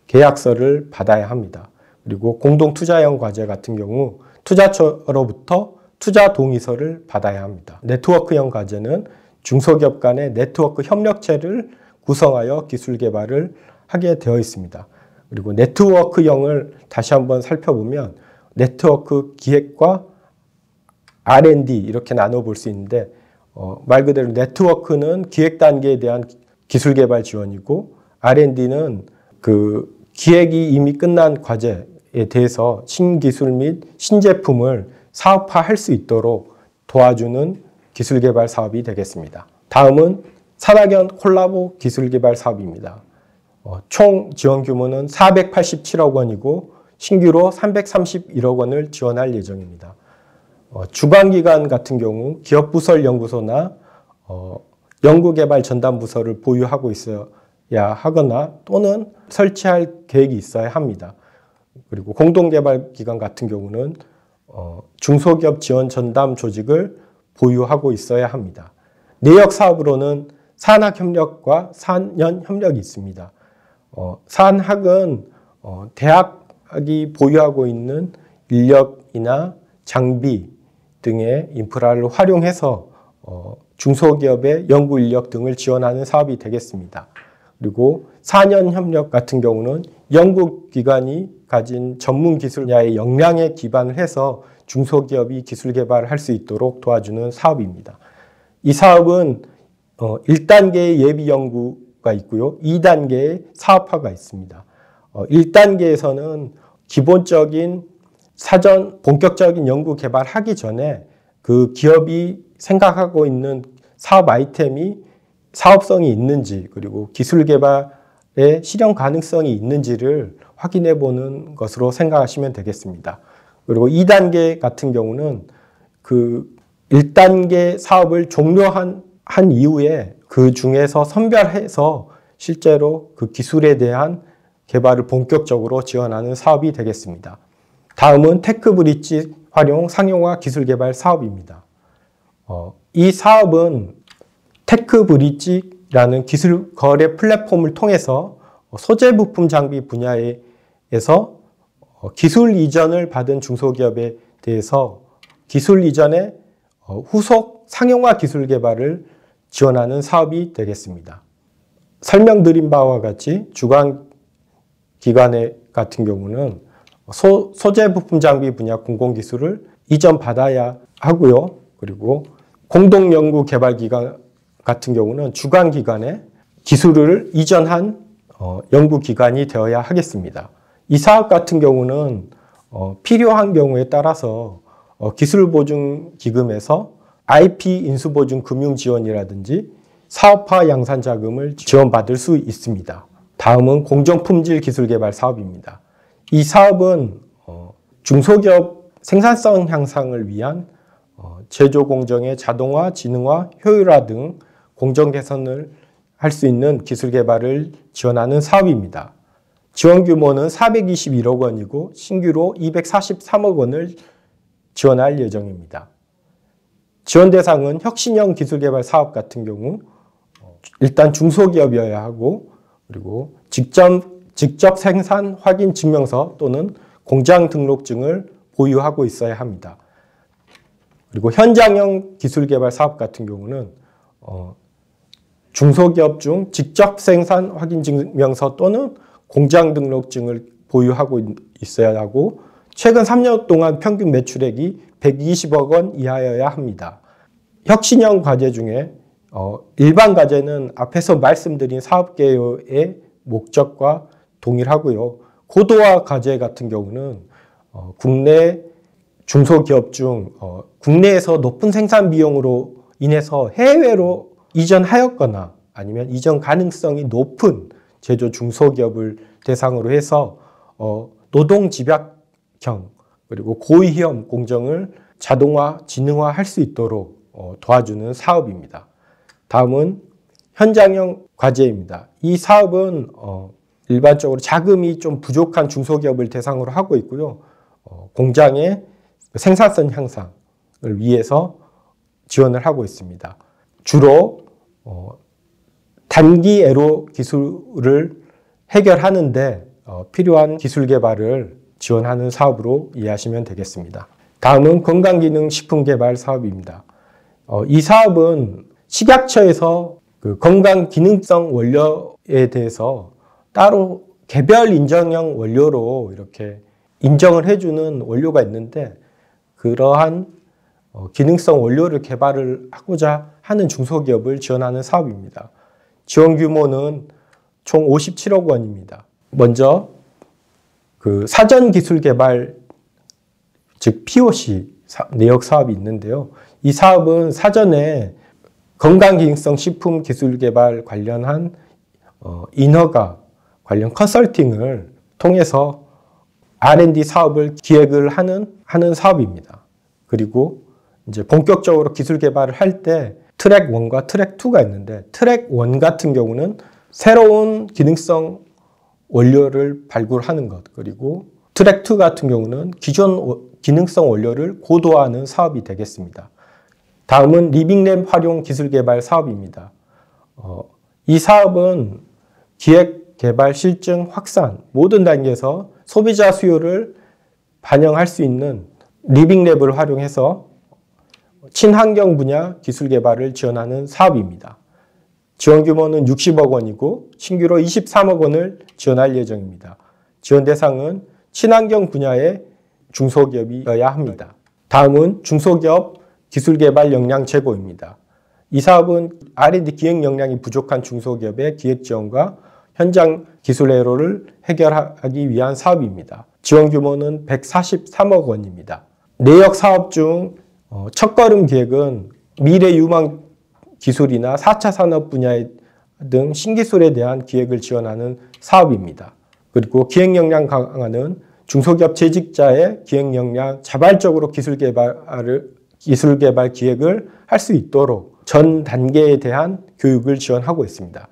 계약서를 받아야 합니다. 그리고 공동 투자형 과제 같은 경우 투자처로부터 투자 동의서를 받아야 합니다. 네트워크형 과제는 중소기업 간의 네트워크 협력체를 구성하여 기술 개발을 하게 되어 있습니다. 그리고 네트워크형을 다시 한번 살펴보면 네트워크 기획과 R&D 이렇게 나눠볼 수 있는데 말 그대로 네트워크는 기획 단계에 대한 기술 개발 지원이고 R&D는 그 기획이 이미 끝난 과제에 대해서 신기술 및 신제품을 사업화할 수 있도록 도와주는 기술 개발 사업이 되겠습니다. 다음은 산학연 콜라보 기술 개발 사업입니다. 총 지원 규모는 487억 원이고 신규로 331억 원을 지원할 예정입니다. 주관기관 같은 경우 기업부설연구소나 연구개발 전담부서를 보유하고 있어야 하거나 또는 설치할 계획이 있어야 합니다. 그리고 공동개발기관 같은 경우는 중소기업 지원 전담 조직을 보유하고 있어야 합니다. 내역 사업으로는 산학협력과 산연협력이 있습니다. 산학은 대학이 보유하고 있는 인력이나 장비 등의 인프라를 활용해서 중소기업의 연구 인력 등을 지원하는 사업이 되겠습니다. 그리고 산연협력 같은 경우는 연구기관이 가진 전문 기술 분야의 역량에 기반을 해서 중소기업이 기술 개발을 할 수 있도록 도와주는 사업입니다. 이 사업은 1단계의 예비 연구가 있고요. 2단계의 사업화가 있습니다. 1단계에서는 기본적인 사전 본격적인 연구 개발하기 전에 그 기업이 생각하고 있는 사업 아이템이 사업성이 있는지 그리고 기술 개발의 실현 가능성이 있는지를 확인해 보는 것으로 생각하시면 되겠습니다. 그리고 2단계 같은 경우는 그 1단계 사업을 종료한 이후에 그 중에서 선별해서 실제로 그 기술에 대한 개발을 본격적으로 지원하는 사업이 되겠습니다. 다음은 테크브릿지 활용 상용화 기술 개발 사업입니다. 이 사업은 테크브릿지라는 기술 거래 플랫폼을 통해서 소재 부품 장비 분야에서 기술 이전을 받은 중소기업에 대해서 기술 이전의 후속 상용화 기술 개발을 지원하는 사업이 되겠습니다. 설명드린 바와 같이 주관기관 같은 경우는 소재 부품 장비 분야 공공기술을 이전받아야 하고요. 그리고 공동연구개발기관 같은 경우는 주관기관에 기술을 이전한 연구기관이 되어야 하겠습니다. 이 사업 같은 경우는 필요한 경우에 따라서 기술보증기금에서 IP 인수보증 금융지원이라든지 사업화 양산자금을 지원받을 수 있습니다. 다음은 공정품질 기술개발 사업입니다. 이 사업은 중소기업 생산성 향상을 위한 제조 공정의 자동화, 지능화, 효율화 등 공정 개선을 할 수 있는 기술 개발을 지원하는 사업입니다. 지원 규모는 421억 원이고 신규로 243억 원을 지원할 예정입니다. 지원 대상은 혁신형 기술개발 사업 같은 경우 일단 중소기업이어야 하고 그리고 직접 생산 확인 증명서 또는 공장 등록증을 보유하고 있어야 합니다. 그리고 현장형 기술개발 사업 같은 경우는 중소기업 중 직접 생산 확인 증명서 또는 공장 등록증을 보유하고 있어야 하고 최근 3년 동안 평균 매출액이 120억 원 이하여야 합니다. 혁신형 과제 중에 일반 과제는 앞에서 말씀드린 사업개요의 목적과 동일하고요. 고도화 과제 같은 경우는 국내 중소기업 중 국내에서 높은 생산 비용으로 인해서 해외로 이전하였거나 아니면 이전 가능성이 높은 제조 중소기업을 대상으로 해서 노동 집약형 그리고 고위험 공정을 자동화, 지능화 할 수 있도록 도와주는 사업입니다. 다음은 현장형 과제입니다. 이 사업은 일반적으로 자금이 좀 부족한 중소기업을 대상으로 하고 있고요. 공장의 생산성 향상을 위해서 지원을 하고 있습니다. 주로 단기 애로 기술을 해결하는데 필요한 기술 개발을 지원하는 사업으로 이해하시면 되겠습니다. 다음은 건강기능식품개발 사업입니다. 이 사업은 식약처에서 그 건강기능성 원료에 대해서 따로 개별 인정형 원료로 이렇게 인정을 해주는 원료가 있는데, 그러한 기능성 원료를 개발을 하고자 하는 중소기업을 지원하는 사업입니다. 지원 규모는 총 57억 원입니다. 먼저 그 사전 기술 개발, 즉 POC 내역 사업이 있는데요. 이 사업은 사전에 건강기능성 식품 기술 개발 관련한 인허가 관련 컨설팅을 통해서 R&D 사업을 기획을 하는 사업입니다. 그리고 이제 본격적으로 기술 개발을 할 때 트랙 1과 트랙 2가 있는데, 트랙 1 같은 경우는 새로운 기능성 원료를 발굴하는 것, 그리고 트랙 2 같은 경우는 기존 기능성 원료를 고도화하는 사업이 되겠습니다. 다음은 리빙랩 활용 기술 개발 사업입니다. 이 사업은 기획, 개발, 실증, 확산 모든 단계에서 소비자 수요를 반영할 수 있는 리빙랩을 활용해서 친환경 분야 기술 개발을 지원하는 사업입니다. 지원 규모는 60억 원이고 신규로 23억 원을 지원할 예정입니다. 지원 대상은 친환경 분야의 중소기업이어야 합니다. 다음은 중소기업 기술개발 역량 제고입니다. 이 사업은 R&D 기획 역량이 부족한 중소기업의 기획 지원과 현장 기술 애로를 해결하기 위한 사업입니다. 지원 규모는 143억 원입니다. 내역 사업 중 첫걸음 기획은 미래 유망 기술이나 4차 산업 분야 등 신기술에 대한 기획을 지원하는 사업입니다. 그리고 기획 역량 강화는 중소기업 재직자의 기획 역량, 자발적으로 기술 개발 기획을 할 수 있도록 전 단계에 대한 교육을 지원하고 있습니다.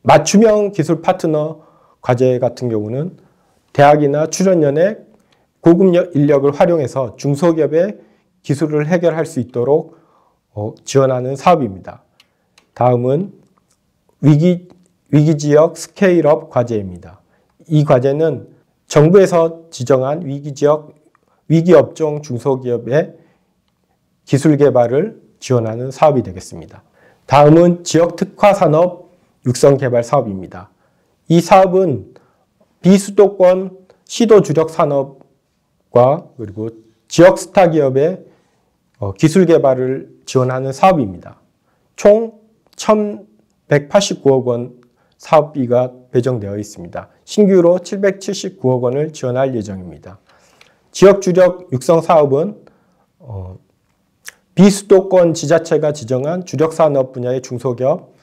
맞춤형 기술 파트너 과제 같은 경우는 대학이나 출연연의 고급 인력을 활용해서 중소기업의 기술을 해결할 수 있도록 지원하는 사업입니다. 다음은 위기지역 스케일업 과제입니다. 이 과제는 정부에서 지정한 위기지역, 위기업종 중소기업의 기술 개발을 지원하는 사업이 되겠습니다. 다음은 지역특화산업 육성개발 사업입니다. 이 사업은 비수도권 시도주력 산업과 그리고 지역 스타 기업의 기술 개발을 지원하는 사업입니다. 총 1,189억 원 사업비가 배정되어 있습니다. 신규로 779억 원을 지원할 예정입니다. 지역 주력 육성 사업은 비수도권 지자체가 지정한 주력 산업 분야의 중소기업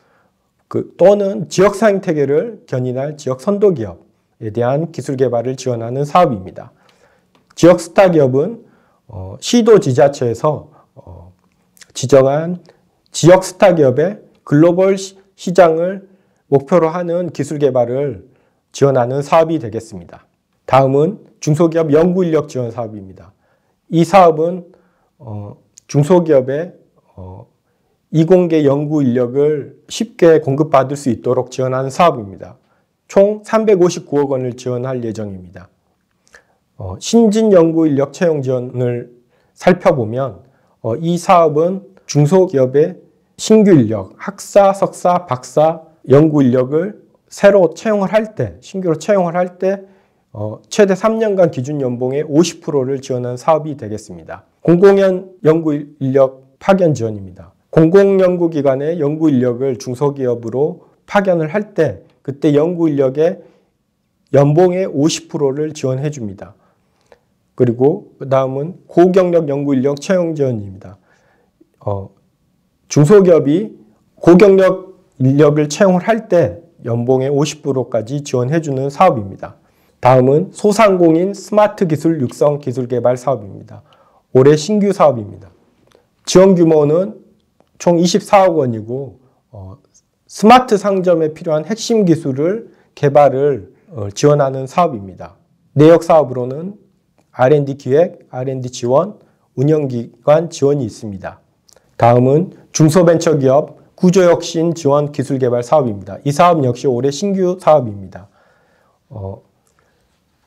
또는 지역 생태계를 견인할 지역 선도 기업에 대한 기술 개발을 지원하는 사업입니다. 지역 스타 기업은 시도 지자체에서 지정한 지역 스타 기업의 글로벌 시장을 목표로 하는 기술 개발을 지원하는 사업이 되겠습니다. 다음은 중소기업 연구인력 지원 사업입니다. 이 사업은 중소기업의 이공계 연구 인력을 쉽게 공급받을 수 있도록 지원하는 사업입니다. 총 359억 원을 지원할 예정입니다. 신진 연구 인력 채용 지원을 살펴보면 이 사업은 중소기업의 신규 인력, 학사, 석사, 박사 연구 인력을 새로 채용을 할 때, 신규로 채용을 할 때 최대 3년간 기준 연봉의 50%를 지원하는 사업이 되겠습니다. 공공연 연구 인력 파견 지원입니다. 공공연구기관의 연구 인력을 중소기업으로 파견을 할 때 그때 연구 인력의 연봉의 50%를 지원해 줍니다. 그리고 그 다음은 고경력 연구 인력 채용 지원입니다. 중소기업이 고경력 인력을 채용을 할 때 연봉의 50%까지 지원해 주는 사업입니다. 다음은 소상공인 스마트 기술 육성 기술 개발 사업입니다. 올해 신규 사업입니다. 지원 규모는 총 24억 원이고 스마트 상점에 필요한 핵심 기술을 개발을 지원하는 사업입니다. 내역 사업으로는 R&D 기획, R&D 지원, 운영기관 지원이 있습니다. 다음은 중소벤처기업 구조혁신 지원 기술개발 사업입니다. 이 사업 역시 올해 신규 사업입니다.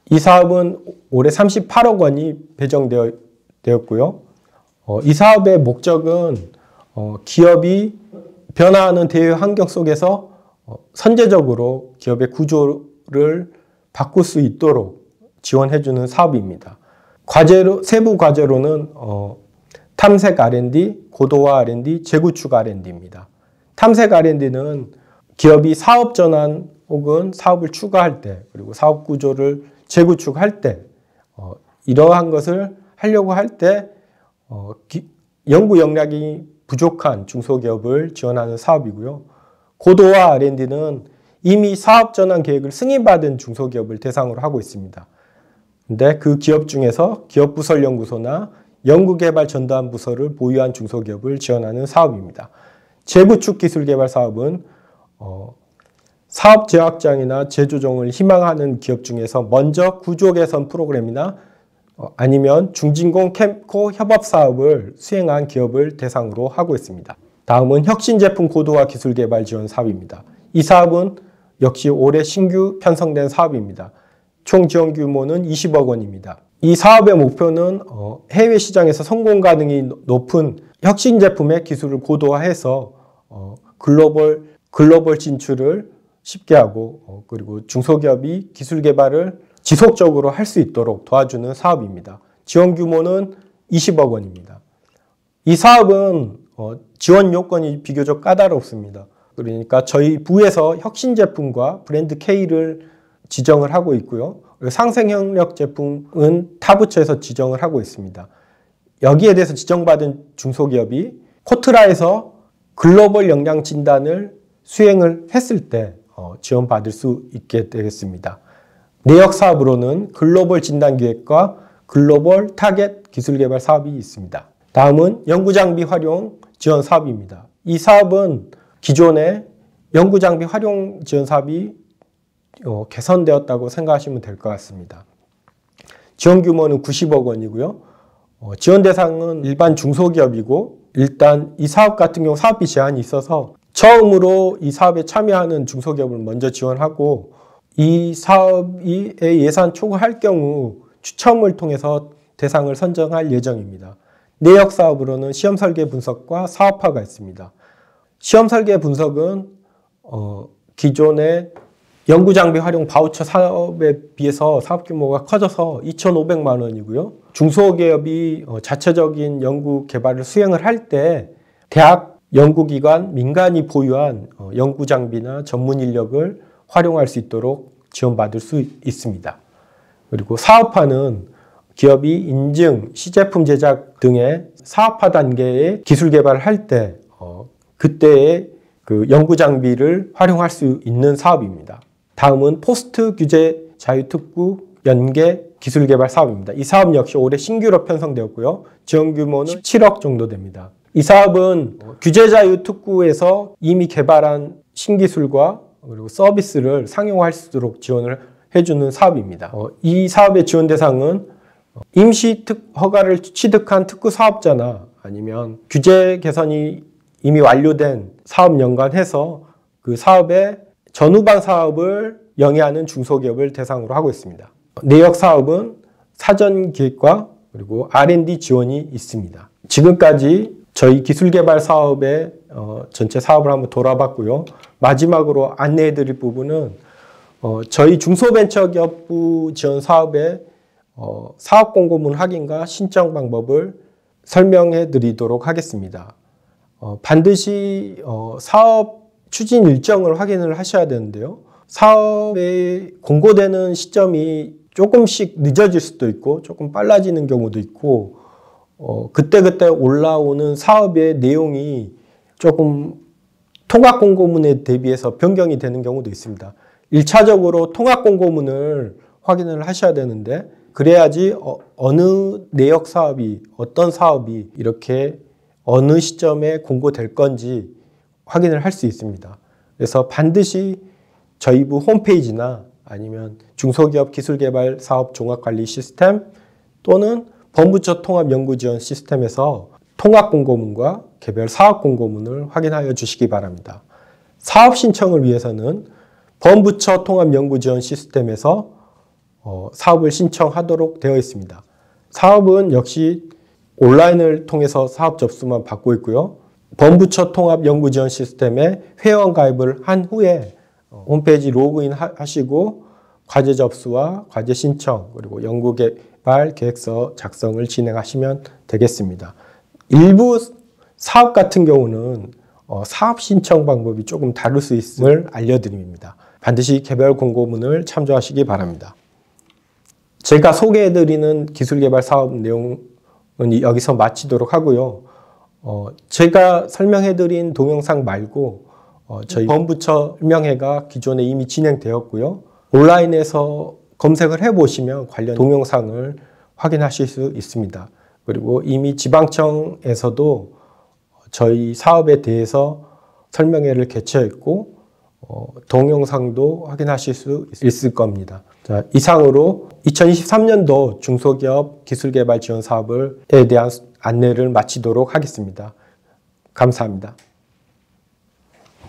이 사업은 올해 38억 원이 배정되어 되었고요. 이 사업의 목적은 기업이 변화하는 대외 환경 속에서 선제적으로 기업의 구조를 바꿀 수 있도록 지원해주는 사업입니다. 세부 과제로는 탐색 R&D, 고도화 R&D, 재구축 R&D입니다. 탐색 R&D는 기업이 사업 전환 혹은 사업을 추가할 때, 그리고 사업 구조를 재구축할 때, 이러한 것을 하려고 할 때 연구 역량이 부족한 중소기업을 지원하는 사업이고요. 고도화 R&D는 이미 사업 전환 계획을 승인받은 중소기업을 대상으로 하고 있습니다. 근데 그 기업 중에서 기업부설연구소나 연구개발 전담 부서를 보유한 중소기업을 지원하는 사업입니다. 재구축 기술개발 사업은 사업 재확장이나 재조정을 희망하는 기업 중에서 먼저 구조 개선 프로그램이나 아니면 중진공 캠코 협업 사업을 수행한 기업을 대상으로 하고 있습니다. 다음은 혁신제품 고도화 기술개발 지원 사업입니다. 이 사업은 역시 올해 신규 편성된 사업입니다. 총 지원 규모는 20억 원입니다. 이 사업의 목표는 해외 시장에서 성공 가능이 높은 혁신 제품의 기술을 고도화해서 글로벌 진출을 쉽게 하고 그리고 중소기업이 기술 개발을 지속적으로 할 수 있도록 도와주는 사업입니다. 지원 규모는 20억 원입니다. 이 사업은 지원 요건이 비교적 까다롭습니다. 그러니까 저희 부에서 혁신 제품과 브랜드 K를 지정을 하고 있고요. 상생협력 제품은 타 부처에서 지정을 하고 있습니다. 여기에 대해서 지정받은 중소기업이 코트라에서 글로벌 역량 진단을 수행을 했을 때 지원받을 수 있게 되겠습니다. 내역 사업으로는 글로벌 진단기획과 글로벌 타겟 기술개발 사업이 있습니다. 다음은 연구장비 활용 지원 사업입니다. 이 사업은 기존의 연구장비 활용 지원 사업이 개선되었다고 생각하시면 될 것 같습니다. 지원 규모는 90억 원이고요. 지원 대상은 일반 중소기업이고 일단 이 사업 같은 경우 사업비 제한이 있어서 처음으로 이 사업에 참여하는 중소기업을 먼저 지원하고 이 사업의 예산 초과할 경우 추첨을 통해서 대상을 선정할 예정입니다. 내역 사업으로는 시험 설계 분석과 사업화가 있습니다. 시험 설계 분석은 기존의 연구장비 활용 바우처 사업에 비해서 사업 규모가 커져서 2,500만 원이고요. 중소기업이 자체적인 연구 개발을 수행을 할 때 대학 연구기관, 민간이 보유한 연구장비나 전문 인력을 활용할 수 있도록 지원받을 수 있습니다. 그리고 사업화는 기업이 인증, 시제품 제작 등의 사업화 단계의 기술 개발을 할 때 그때의 그 연구장비를 활용할 수 있는 사업입니다. 다음은 포스트 규제 자유특구 연계 기술개발 사업입니다. 이 사업 역시 올해 신규로 편성되었고요. 지원 규모는 17억 정도 됩니다. 이 사업은 규제 자유 특구에서 이미 개발한 신기술과 그리고 서비스를 상용화할 수 있도록 지원을 해주는 사업입니다. 이 사업의 지원 대상은 임시 허가를 취득한 특구 사업자나 아니면 규제 개선이 이미 완료된 사업 연관해서 그 사업의 전후반 사업을 영위하는 중소기업을 대상으로 하고 있습니다. 내역 사업은 사전 기획과 그리고 R&D 지원이 있습니다. 지금까지 저희 기술개발 사업의 전체 사업을 한번 돌아봤고요. 마지막으로 안내해 드릴 부분은 저희 중소벤처기업부 지원 사업의 사업 공고문 확인과 신청 방법을 설명해 드리도록 하겠습니다. 반드시 사업 추진 일정을 확인을 하셔야 되는데요. 사업에 공고되는 시점이 조금씩 늦어질 수도 있고 조금 빨라지는 경우도 있고 그때그때 올라오는 사업의 내용이 조금 통합공고문에 대비해서 변경이 되는 경우도 있습니다. 1차적으로 통합공고문을 확인을 하셔야 되는데 그래야지 어느 내역 사업이 어떤 사업이 이렇게 어느 시점에 공고될 건지 확인을 할 수 있습니다. 그래서 반드시 저희 부 홈페이지나 아니면 중소기업 기술개발 사업 종합관리 시스템 또는 범부처 통합연구지원 시스템에서 통합공고문과 개별 사업공고문을 확인하여 주시기 바랍니다. 사업 신청을 위해서는 범부처 통합연구지원 시스템에서 사업을 신청하도록 되어 있습니다. 사업은 역시 온라인을 통해서 사업 접수만 받고 있고요. 범부처 통합 연구 지원 시스템에 회원 가입을 한 후에 홈페이지 로그인 하시고 과제 접수와 과제 신청 그리고 연구 개발 계획서 작성을 진행하시면 되겠습니다. 일부 사업 같은 경우는 사업 신청 방법이 조금 다를 수 있음을 알려드립니다. 반드시 개별 공고문을 참조하시기 바랍니다. 제가 소개해드리는 기술개발 사업 내용은 여기서 마치도록 하고요. 제가 설명해드린 동영상 말고 저희 범부처 설명회가 기존에 이미 진행되었고요. 온라인에서 검색을 해보시면 관련 동영상을 확인하실 수 있습니다. 그리고 이미 지방청에서도 저희 사업에 대해서 설명회를 개최했고 동영상도 확인하실 수 있을 겁니다. 자, 이상으로 2023년도 중소기업 기술개발 지원 사업에 대한 안내를 마치도록 하겠습니다. 감사합니다.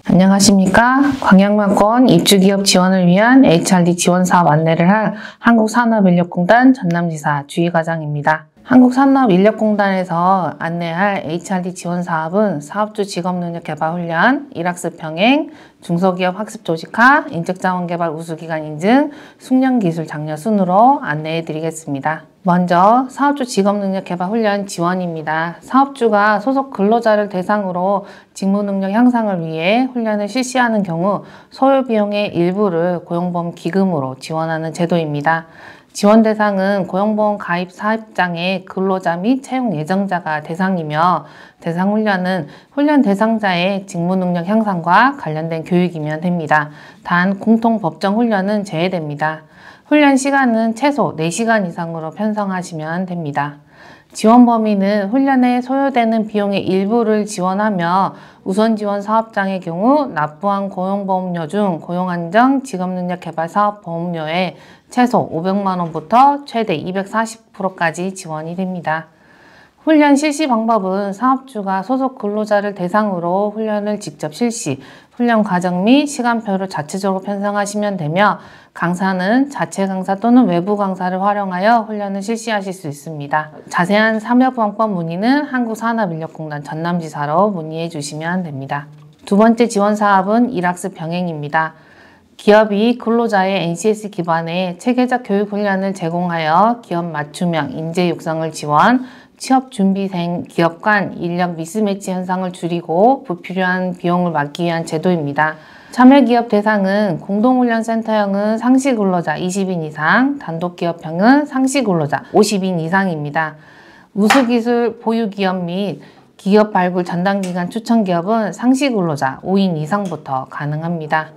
안녕하십니까. 광양만권 입주기업 지원을 위한 HRD 지원 사업 안내를 할 한국산업인력공단 전남지사 주희과장입니다. 한국산업인력공단에서 안내할 HRD 지원 사업은 사업주 직업능력개발훈련, 일학습 병행, 중소기업 학습 조직화, 인적자원개발 우수기관 인증, 숙련기술 장려 순으로 안내해 드리겠습니다. 먼저 사업주 직업능력개발훈련 지원입니다. 사업주가 소속 근로자를 대상으로 직무능력 향상을 위해 훈련을 실시하는 경우 소요비용의 일부를 고용보험 기금으로 지원하는 제도입니다. 지원 대상은 고용보험 가입 사업장의 근로자 및 채용 예정자가 대상이며 대상 훈련은 훈련 대상자의 직무능력 향상과 관련된 교육이면 됩니다. 단 공통 법정 훈련은 제외됩니다. 훈련 시간은 최소 4시간 이상으로 편성하시면 됩니다. 지원 범위는 훈련에 소요되는 비용의 일부를 지원하며 우선 지원 사업장의 경우 납부한 고용보험료 중 고용안정 직업능력개발사업보험료에 최소 500만 원부터 최대 240%까지 지원이 됩니다. 훈련 실시 방법은 사업주가 소속 근로자를 대상으로 훈련을 직접 실시, 훈련 과정 및 시간표를 자체적으로 편성하시면 되며 강사는 자체 강사 또는 외부 강사를 활용하여 훈련을 실시하실 수 있습니다. 자세한 참여방법 문의는 한국산업인력공단 전남지사로 문의해 주시면 됩니다. 두 번째 지원 사업은 일학습 병행입니다. 기업이 근로자의 NCS 기반의 체계적 교육 훈련을 제공하여 기업 맞춤형 인재 육성을 지원, 취업 준비생 기업 간 인력 미스매치 현상을 줄이고 불필요한 비용을 막기 위한 제도입니다. 참여기업 대상은 공동훈련센터형은 상시근로자 20인 이상, 단독기업형은 상시근로자 50인 이상입니다. 우수기술 보유기업 및 기업 발굴 전담기관 추천기업은 상시근로자 5인 이상부터 가능합니다.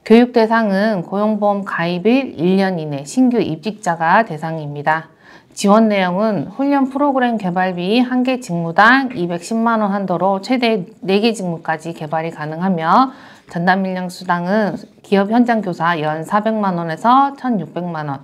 교육 대상은 고용보험 가입일 1년 이내 신규 입직자가 대상입니다. 지원 내용은 훈련 프로그램 개발비 1개 직무당 210만 원 한도로 최대 4개 직무까지 개발이 가능하며 전담인력 수당은 기업 현장 교사 연 400만 원에서 1,600만 원,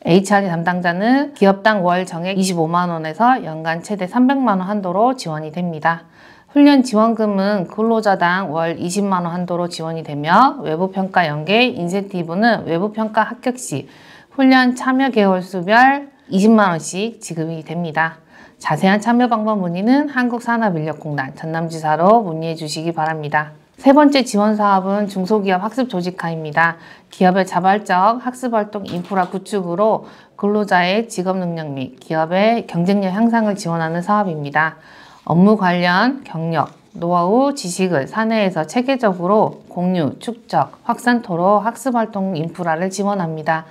HRD 담당자는 기업당 월 정액 25만 원에서 연간 최대 300만 원 한도로 지원이 됩니다. 훈련 지원금은 근로자당 월 20만 원 한도로 지원이 되며 외부평가 연계 인센티브는 외부평가 합격 시 훈련 참여 개월수별 20만 원씩 지급이 됩니다. 자세한 참여 방법 문의는 한국산업인력공단 전남지사로 문의해 주시기 바랍니다. 세 번째 지원 사업은 중소기업 학습 조직화입니다. 기업의 자발적 학습활동 인프라 구축으로 근로자의 직업능력 및 기업의 경쟁력 향상을 지원하는 사업입니다. 업무 관련, 경력, 노하우, 지식을 사내에서 체계적으로 공유, 축적, 확산토록 학습활동 인프라를 지원합니다.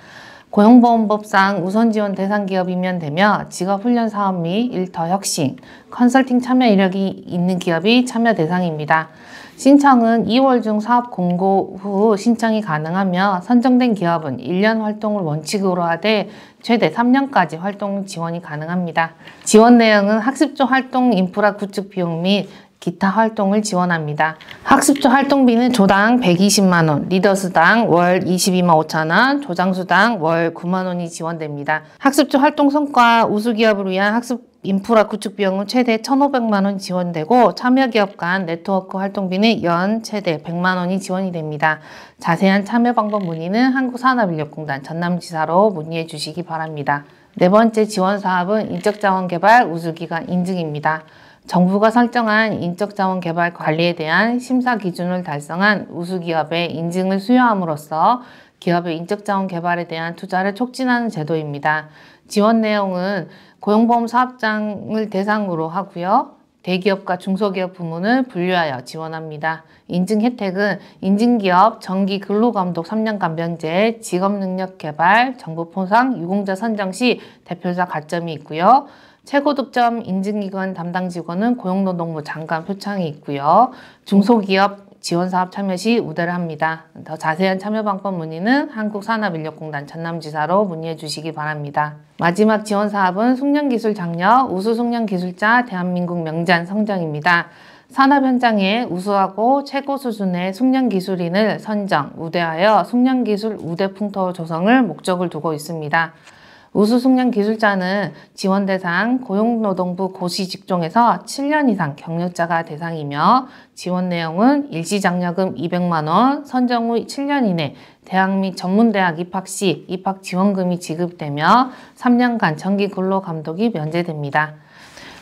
고용보험법상 우선 지원 대상 기업이면 되며 직업훈련 사업 및 일터 혁신, 컨설팅 참여 이력이 있는 기업이 참여 대상입니다. 신청은 2월 중 사업 공고 후 신청이 가능하며 선정된 기업은 1년 활동을 원칙으로 하되 최대 3년까지 활동 지원이 가능합니다. 지원 내용은 학습조 활동 인프라 구축 비용 및 기타 활동을 지원합니다. 학습조 활동비는 조당 120만 원, 리더수당 월 22만 5천 원, 조장수당 월 9만 원이 지원됩니다. 학습조 활동 성과 우수기업을 위한 학습 인프라 구축 비용은 최대 1,500만 원 지원되고 참여기업 간 네트워크 활동비는 연 최대 100만 원이 지원이 됩니다. 자세한 참여 방법 문의는 한국산업인력공단 전남지사로 문의해 주시기 바랍니다. 네 번째 지원 사업은 인적자원개발 우수기관 인증입니다. 정부가 설정한 인적자원개발 관리에 대한 심사 기준을 달성한 우수기업의 인증을 수여함으로써 기업의 인적자원 개발에 대한 투자를 촉진하는 제도입니다. 지원 내용은 고용보험 사업장을 대상으로 하고요. 대기업과 중소기업 부문을 분류하여 지원합니다. 인증 혜택은 인증기업 정기 근로감독 3년간 면제, 직업능력 개발, 정보 포상, 유공자 선정 시 대표자 가점이 있고요. 최고 득점 인증기관 담당 직원은 고용노동부 장관 표창이 있고요. 중소기업 지원사업 참여 시 우대를 합니다. 더 자세한 참여 방법 문의는 한국산업인력공단 전남지사로 문의해 주시기 바랍니다. 마지막 지원사업은 숙련기술 장려 우수 숙련기술자 대한민국 명잔 선정입니다. 산업 현장에 우수하고 최고 수준의 숙련기술인을 선정, 우대하여 숙련기술 우대 풍토 조성을 목적을 두고 있습니다. 우수 숙련 기술자는 지원 대상 고용노동부 고시직종에서 7년 이상 경력자가 대상이며 지원 내용은 일시장려금 200만 원, 선정 후 7년 이내 대학 및 전문대학 입학 시 입학 지원금이 지급되며 3년간 정기 근로감독이 면제됩니다.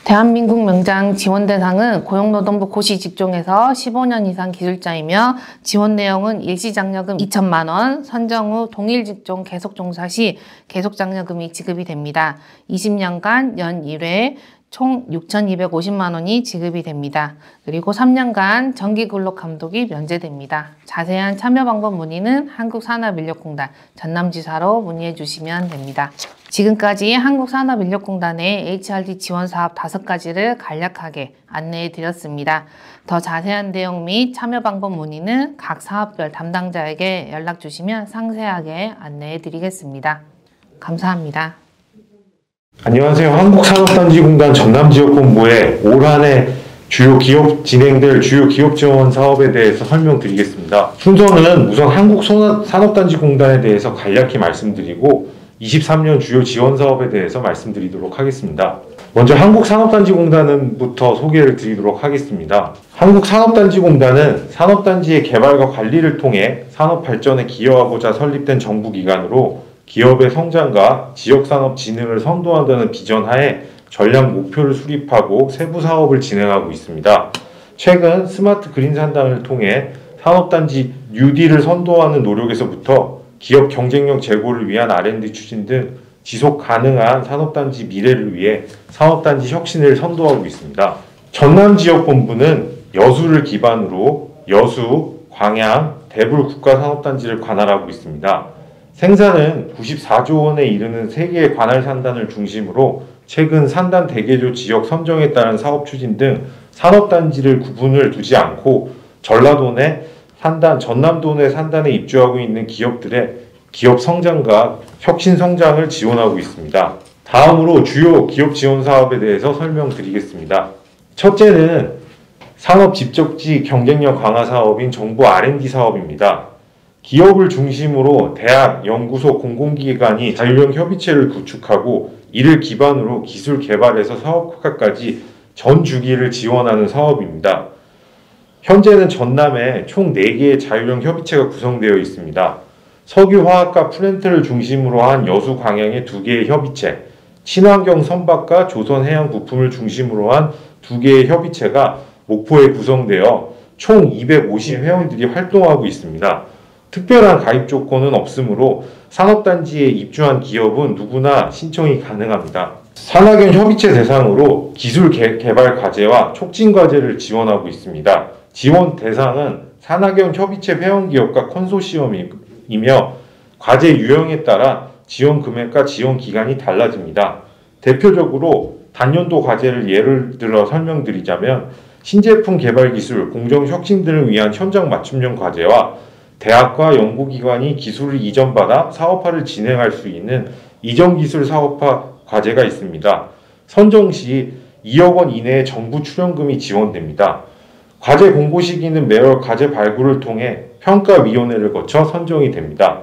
대한민국 명장 지원 대상은 고용노동부 고시직종에서 15년 이상 기술자이며 지원 내용은 일시장려금 2천만 원, 선정 후 동일직종 계속종사 시 계속장려금이 지급이 됩니다. 20년간 연 1회 총 6,250만 원이 지급이 됩니다. 그리고 3년간 정기근로감독이 면제됩니다. 자세한 참여 방법 문의는 한국산업인력공단 전남지사로 문의해 주시면 됩니다. 지금까지 한국산업인력공단의 HRD 지원사업 5가지를 간략하게 안내해 드렸습니다. 더 자세한 내용 및 참여 방법 문의는 각 사업별 담당자에게 연락 주시면 상세하게 안내해 드리겠습니다. 감사합니다. 안녕하세요. 한국산업단지공단 전남지역본부의 올 한 해 주요 기업 진행될 주요 기업 지원 사업에 대해서 설명드리겠습니다. 순서는 우선 한국산업단지공단에 대해서 간략히 말씀드리고 23년 주요 지원 사업에 대해서 말씀드리도록 하겠습니다. 먼저 한국산업단지공단부터 소개를 드리도록 하겠습니다. 한국산업단지공단은 산업단지의 개발과 관리를 통해 산업 발전에 기여하고자 설립된 정부기관으로 기업의 성장과 지역산업 진흥을 선도한다는 비전 하에 전략 목표를 수립하고 세부 사업을 진행하고 있습니다. 최근 스마트 그린 산단을 통해 산업단지 뉴딜을 선도하는 노력에서부터 기업 경쟁력 제고를 위한 R&D 추진 등 지속 가능한 산업단지 미래를 위해 산업단지 혁신을 선도하고 있습니다. 전남지역본부는 여수를 기반으로 여수, 광양, 대불 국가산업단지를 관할하고 있습니다. 생산은 94조 원에 이르는 3개의 관할 산단을 중심으로 최근 산단 대개조 지역 선정에 따른 사업 추진 등 산업단지를 구분을 두지 않고 전라도 내 산단, 전남도 내 산단에 입주하고 있는 기업들의 기업 성장과 혁신 성장을 지원하고 있습니다. 다음으로 주요 기업 지원 사업에 대해서 설명드리겠습니다. 첫째는 산업 집적지 경쟁력 강화 사업인 정부 R&D 사업입니다. 기업을 중심으로 대학, 연구소, 공공기관이 자율형 협의체를 구축하고 이를 기반으로 기술 개발에서 사업 효과까지 전 주기를 지원하는 사업입니다. 현재는 전남에 총 4개의 자율형 협의체가 구성되어 있습니다. 석유화학과 플랜트를 중심으로 한 여수 광양의 2개의 협의체, 친환경 선박과 조선해양 부품을 중심으로 한 2개의 협의체가 목포에 구성되어 총 250 회원들이 활동하고 있습니다. 특별한 가입 조건은 없으므로 산업단지에 입주한 기업은 누구나 신청이 가능합니다. 산학연 협의체 대상으로 기술 개발 과제와 촉진 과제를 지원하고 있습니다. 지원 대상은 산학연 협의체 회원기업과 컨소시엄이며 과제 유형에 따라 지원 금액과 지원 기간이 달라집니다. 대표적으로 단년도 과제를 예를 들어 설명드리자면 신제품 개발 기술, 공정 혁신 등을 위한 현장 맞춤형 과제와 대학과 연구기관이 기술을 이전받아 사업화를 진행할 수 있는 이전기술 사업화 과제가 있습니다. 선정 시 2억 원 이내의 정부 출연금이 지원됩니다. 과제 공고 시기는 매월 과제 발굴을 통해 평가위원회를 거쳐 선정이 됩니다.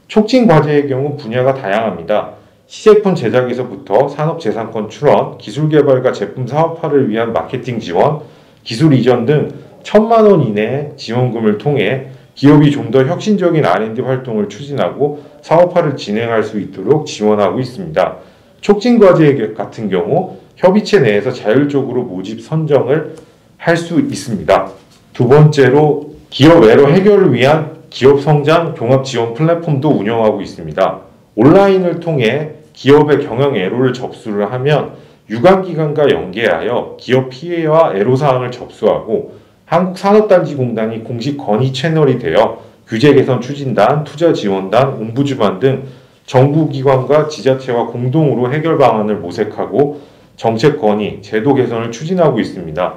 촉진 과제의 경우 분야가 다양합니다. 시제품 제작에서부터 산업재산권 출원, 기술개발과 제품 사업화를 위한 마케팅 지원, 기술 이전 등 1,000만 원 이내의 지원금을 통해 기업이 좀 더 혁신적인 R&D 활동을 추진하고 사업화를 진행할 수 있도록 지원하고 있습니다. 촉진과제 같은 경우 협의체 내에서 자율적으로 모집 선정을 할 수 있습니다. 두 번째로 기업 애로 해결을 위한 기업 성장 종합 지원 플랫폼도 운영하고 있습니다. 온라인을 통해 기업의 경영 애로를 접수를 하면 유관기관과 연계하여 기업 피해와 애로사항을 접수하고 한국산업단지공단이 공식 건의 채널이 되어 규제 개선 추진단, 투자 지원단, 옴부즈만 등 정부기관과 지자체와 공동으로 해결 방안을 모색하고 정책 건의, 제도 개선을 추진하고 있습니다.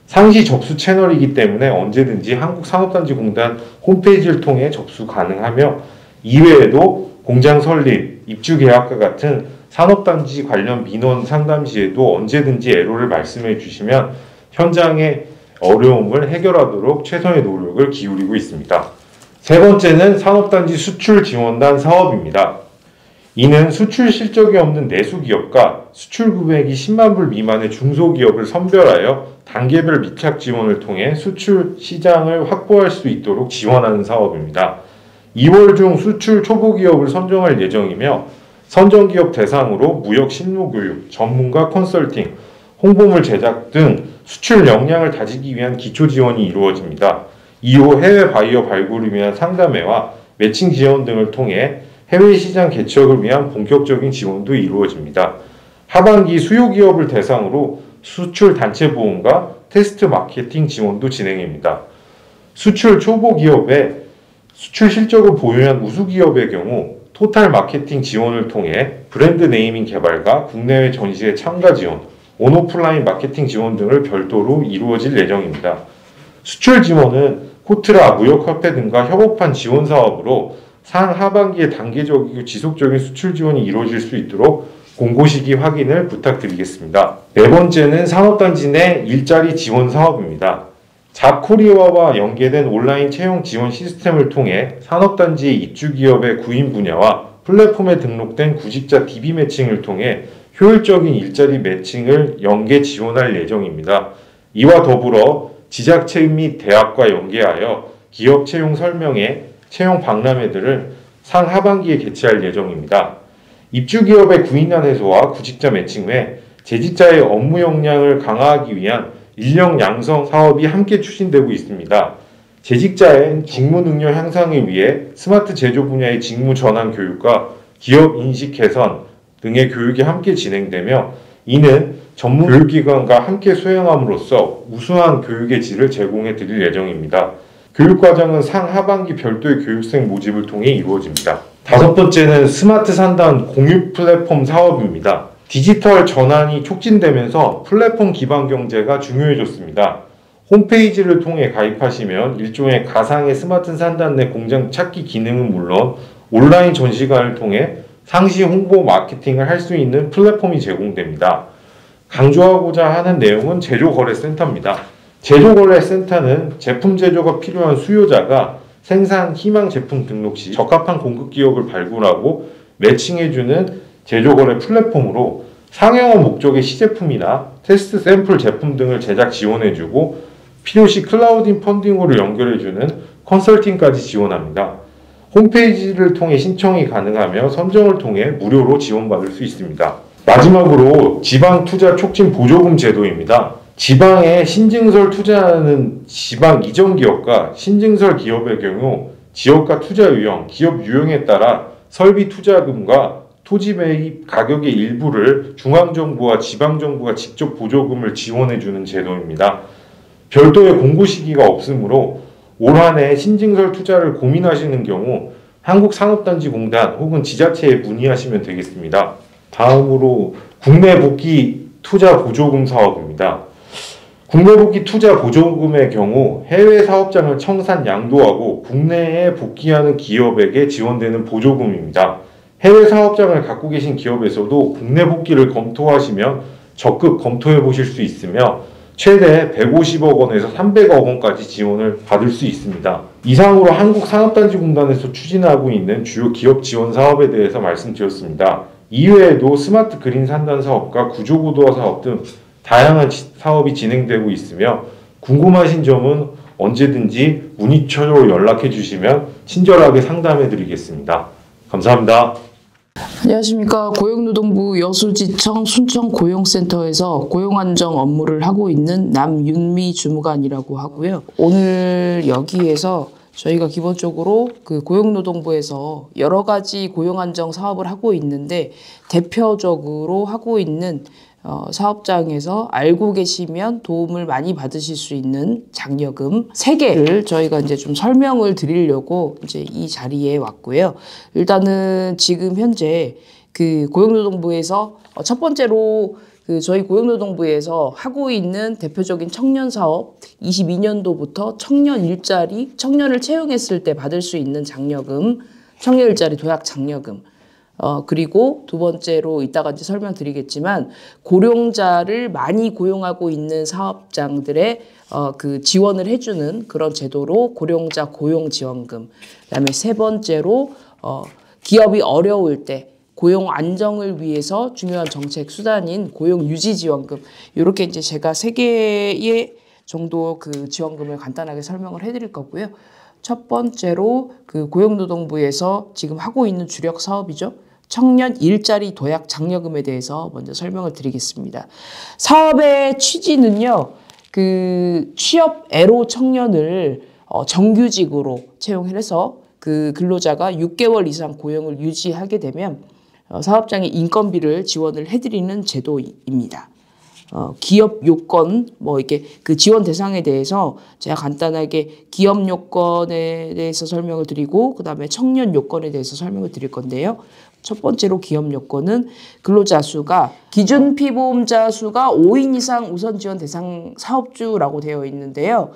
상시 접수 채널이기 때문에 언제든지 한국산업단지공단 홈페이지를 통해 접수 가능하며 이외에도 공장 설립, 입주 계약과 같은 산업단지 관련 민원 상담 시에도 언제든지 애로를 말씀해 주시면 현장의 어려움을 해결하도록 최선의 노력을 기울이고 있습니다. 세 번째는 산업단지 수출 지원단 사업입니다. 이는 수출 실적이 없는 내수기업과 수출 금액이 10만 불 미만의 중소기업을 선별하여 단계별 미착 지원을 통해 수출 시장을 확보할 수 있도록 지원하는 사업입니다. 2월 중 수출 초보기업을 선정할 예정이며 선정기업 대상으로 무역 실무교육, 전문가 컨설팅, 홍보물 제작 등 수출 역량을 다지기 위한 기초 지원이 이루어집니다. 이후 해외 바이어 발굴을 위한 상담회와 매칭 지원 등을 통해 해외 시장 개척을 위한 본격적인 지원도 이루어집니다. 하반기 수요 기업을 대상으로 수출 단체 보험과 테스트 마케팅 지원도 진행입니다. 수출 초보 기업의 수출 실적을 보유한 우수 기업의 경우 토탈 마케팅 지원을 통해 브랜드 네이밍 개발과 국내외 전시회 참가 지원, 온오프라인 마케팅 지원 등을 별도로 이루어질 예정입니다. 수출 지원은 코트라, 무역협회 등과 협업한 지원 사업으로 상하반기에 단계적이고 지속적인 수출 지원이 이루어질 수 있도록 공고 시기 확인을 부탁드리겠습니다. 네 번째는 산업단지 내 일자리 지원 사업입니다. 잡코리아와 연계된 온라인 채용 지원 시스템을 통해 산업단지의 입주기업의 구인 분야와 플랫폼에 등록된 구직자 DB 매칭을 통해 효율적인 일자리 매칭을 연계 지원할 예정입니다. 이와 더불어 지자체 및 대학과 연계하여 기업 채용 설명회, 채용 박람회들을 상하반기에 개최할 예정입니다. 입주기업의 구인난 해소와 구직자 매칭 외 재직자의 업무 역량을 강화하기 위한 인력 양성 사업이 함께 추진되고 있습니다. 재직자의 직무 능력 향상을 위해 스마트 제조 분야의 직무 전환 교육과 기업 인식 개선 등의 교육이 함께 진행되며 이는 전문 교육기관과 함께 수행함으로써 우수한 교육의 질을 제공해 드릴 예정입니다. 교육과정은 상하반기 별도의 교육생 모집을 통해 이루어집니다. 다섯 번째는 스마트 산단 공유 플랫폼 사업입니다. 디지털 전환이 촉진되면서 플랫폼 기반 경제가 중요해졌습니다. 홈페이지를 통해 가입하시면 일종의 가상의 스마트 산단 내 공장 찾기 기능은 물론 온라인 전시관을 통해 상시 홍보 마케팅을 할 수 있는 플랫폼이 제공됩니다. 강조하고자 하는 내용은 제조거래센터입니다. 제조거래센터는 제품 제조가 필요한 수요자가 생산 희망 제품 등록 시 적합한 공급 기업을 발굴하고 매칭해주는 제조거래 플랫폼으로 상용화 목적의 시제품이나 테스트 샘플 제품 등을 제작 지원해주고 필요시 클라우딩 펀딩으로 연결해주는 컨설팅까지 지원합니다. 홈페이지를 통해 신청이 가능하며 선정을 통해 무료로 지원받을 수 있습니다. 마지막으로 지방투자 촉진 보조금 제도입니다. 지방에 신증설 투자하는 지방 이전 기업과 신증설 기업의 경우 지역과 투자 유형, 기업 유형에 따라 설비 투자금과 토지 매입 가격의 일부를 중앙정부와 지방정부가 직접 보조금을 지원해주는 제도입니다. 별도의 공고 시기가 없으므로 올 한 해 신증설 투자를 고민하시는 경우 한국산업단지공단 혹은 지자체에 문의하시면 되겠습니다. 다음으로 국내 복귀 투자 보조금 사업입니다. 국내 복귀 투자 보조금의 경우 해외 사업장을 청산 양도하고 국내에 복귀하는 기업에게 지원되는 보조금입니다. 해외 사업장을 갖고 계신 기업에서도 국내 복귀를 검토하시면 적극 검토해 보실 수 있으며 최대 150억 원에서 300억 원까지 지원을 받을 수 있습니다. 이상으로 한국산업단지공단에서 추진하고 있는 주요 기업 지원 사업에 대해서 말씀드렸습니다. 이외에도 스마트 그린 산단 사업과 구조고도화 사업 등 다양한 사업이 진행되고 있으며 궁금하신 점은 언제든지 문의처로 연락해 주시면 친절하게 상담해 드리겠습니다. 감사합니다. 안녕하십니까. 고용노동부 여수지청 순천고용센터에서 고용안정 업무를 하고 있는 남윤미 주무관이라고 하고요. 오늘 여기에서 저희가 기본적으로 그 고용노동부에서 여러 가지 고용안정 사업을 하고 있는데 대표적으로 하고 있는 사업장에서 알고 계시면 도움을 많이 받으실 수 있는 장려금 3개를 저희가 이제 좀 설명을 드리려고 이제 이 자리에 왔고요. 일단은 지금 현재 그 고용노동부에서 첫 번째로 그 저희 고용노동부에서 하고 있는 대표적인 청년 사업 22년도부터 청년 일자리, 청년을 채용했을 때 받을 수 있는 장려금, 청년 일자리 도약 장려금. 그리고 두 번째로 이따가 이제 설명드리겠지만 고령자를 많이 고용하고 있는 사업장들의 그 지원을 해주는 그런 제도로 고령자 고용지원금. 그다음에 세 번째로 기업이 어려울 때 고용 안정을 위해서 중요한 정책 수단인 고용유지지원금. 이렇게 이제 제가 3개의 정도 그 지원금을 간단하게 설명을 해드릴 거고요. 첫 번째로 그 고용노동부에서 지금 하고 있는 주력 사업이죠. 청년 일자리 도약 장려금에 대해서 먼저 설명을 드리겠습니다. 사업의 취지는요, 그 취업 애로 청년을 정규직으로 채용해서 그 근로자가 6개월 이상 고용을 유지하게 되면 사업장의 인건비를 지원을 해드리는 제도입니다. 기업 요건, 이렇게 그 지원 대상에 대해서 제가 간단하게 기업 요건에 대해서 설명을 드리고, 그 다음에 청년 요건에 대해서 설명을 드릴 건데요. 첫 번째로 기업 요건은 근로자 수가, 기준 피보험자 수가 5인 이상 우선 지원 대상 사업주라고 되어 있는데요.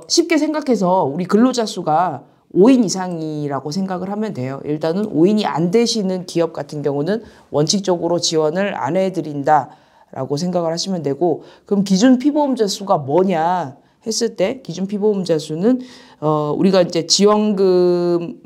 쉽게 생각해서 우리 근로자 수가 5인 이상이라고 생각을 하면 돼요. 일단은 5인이 안 되시는 기업 같은 경우는 원칙적으로 지원을 안 해드린다 라고 생각을 하시면 되고, 그럼 기준 피보험자 수가 뭐냐 했을 때 기준 피보험자 수는 우리가 이제 지원금을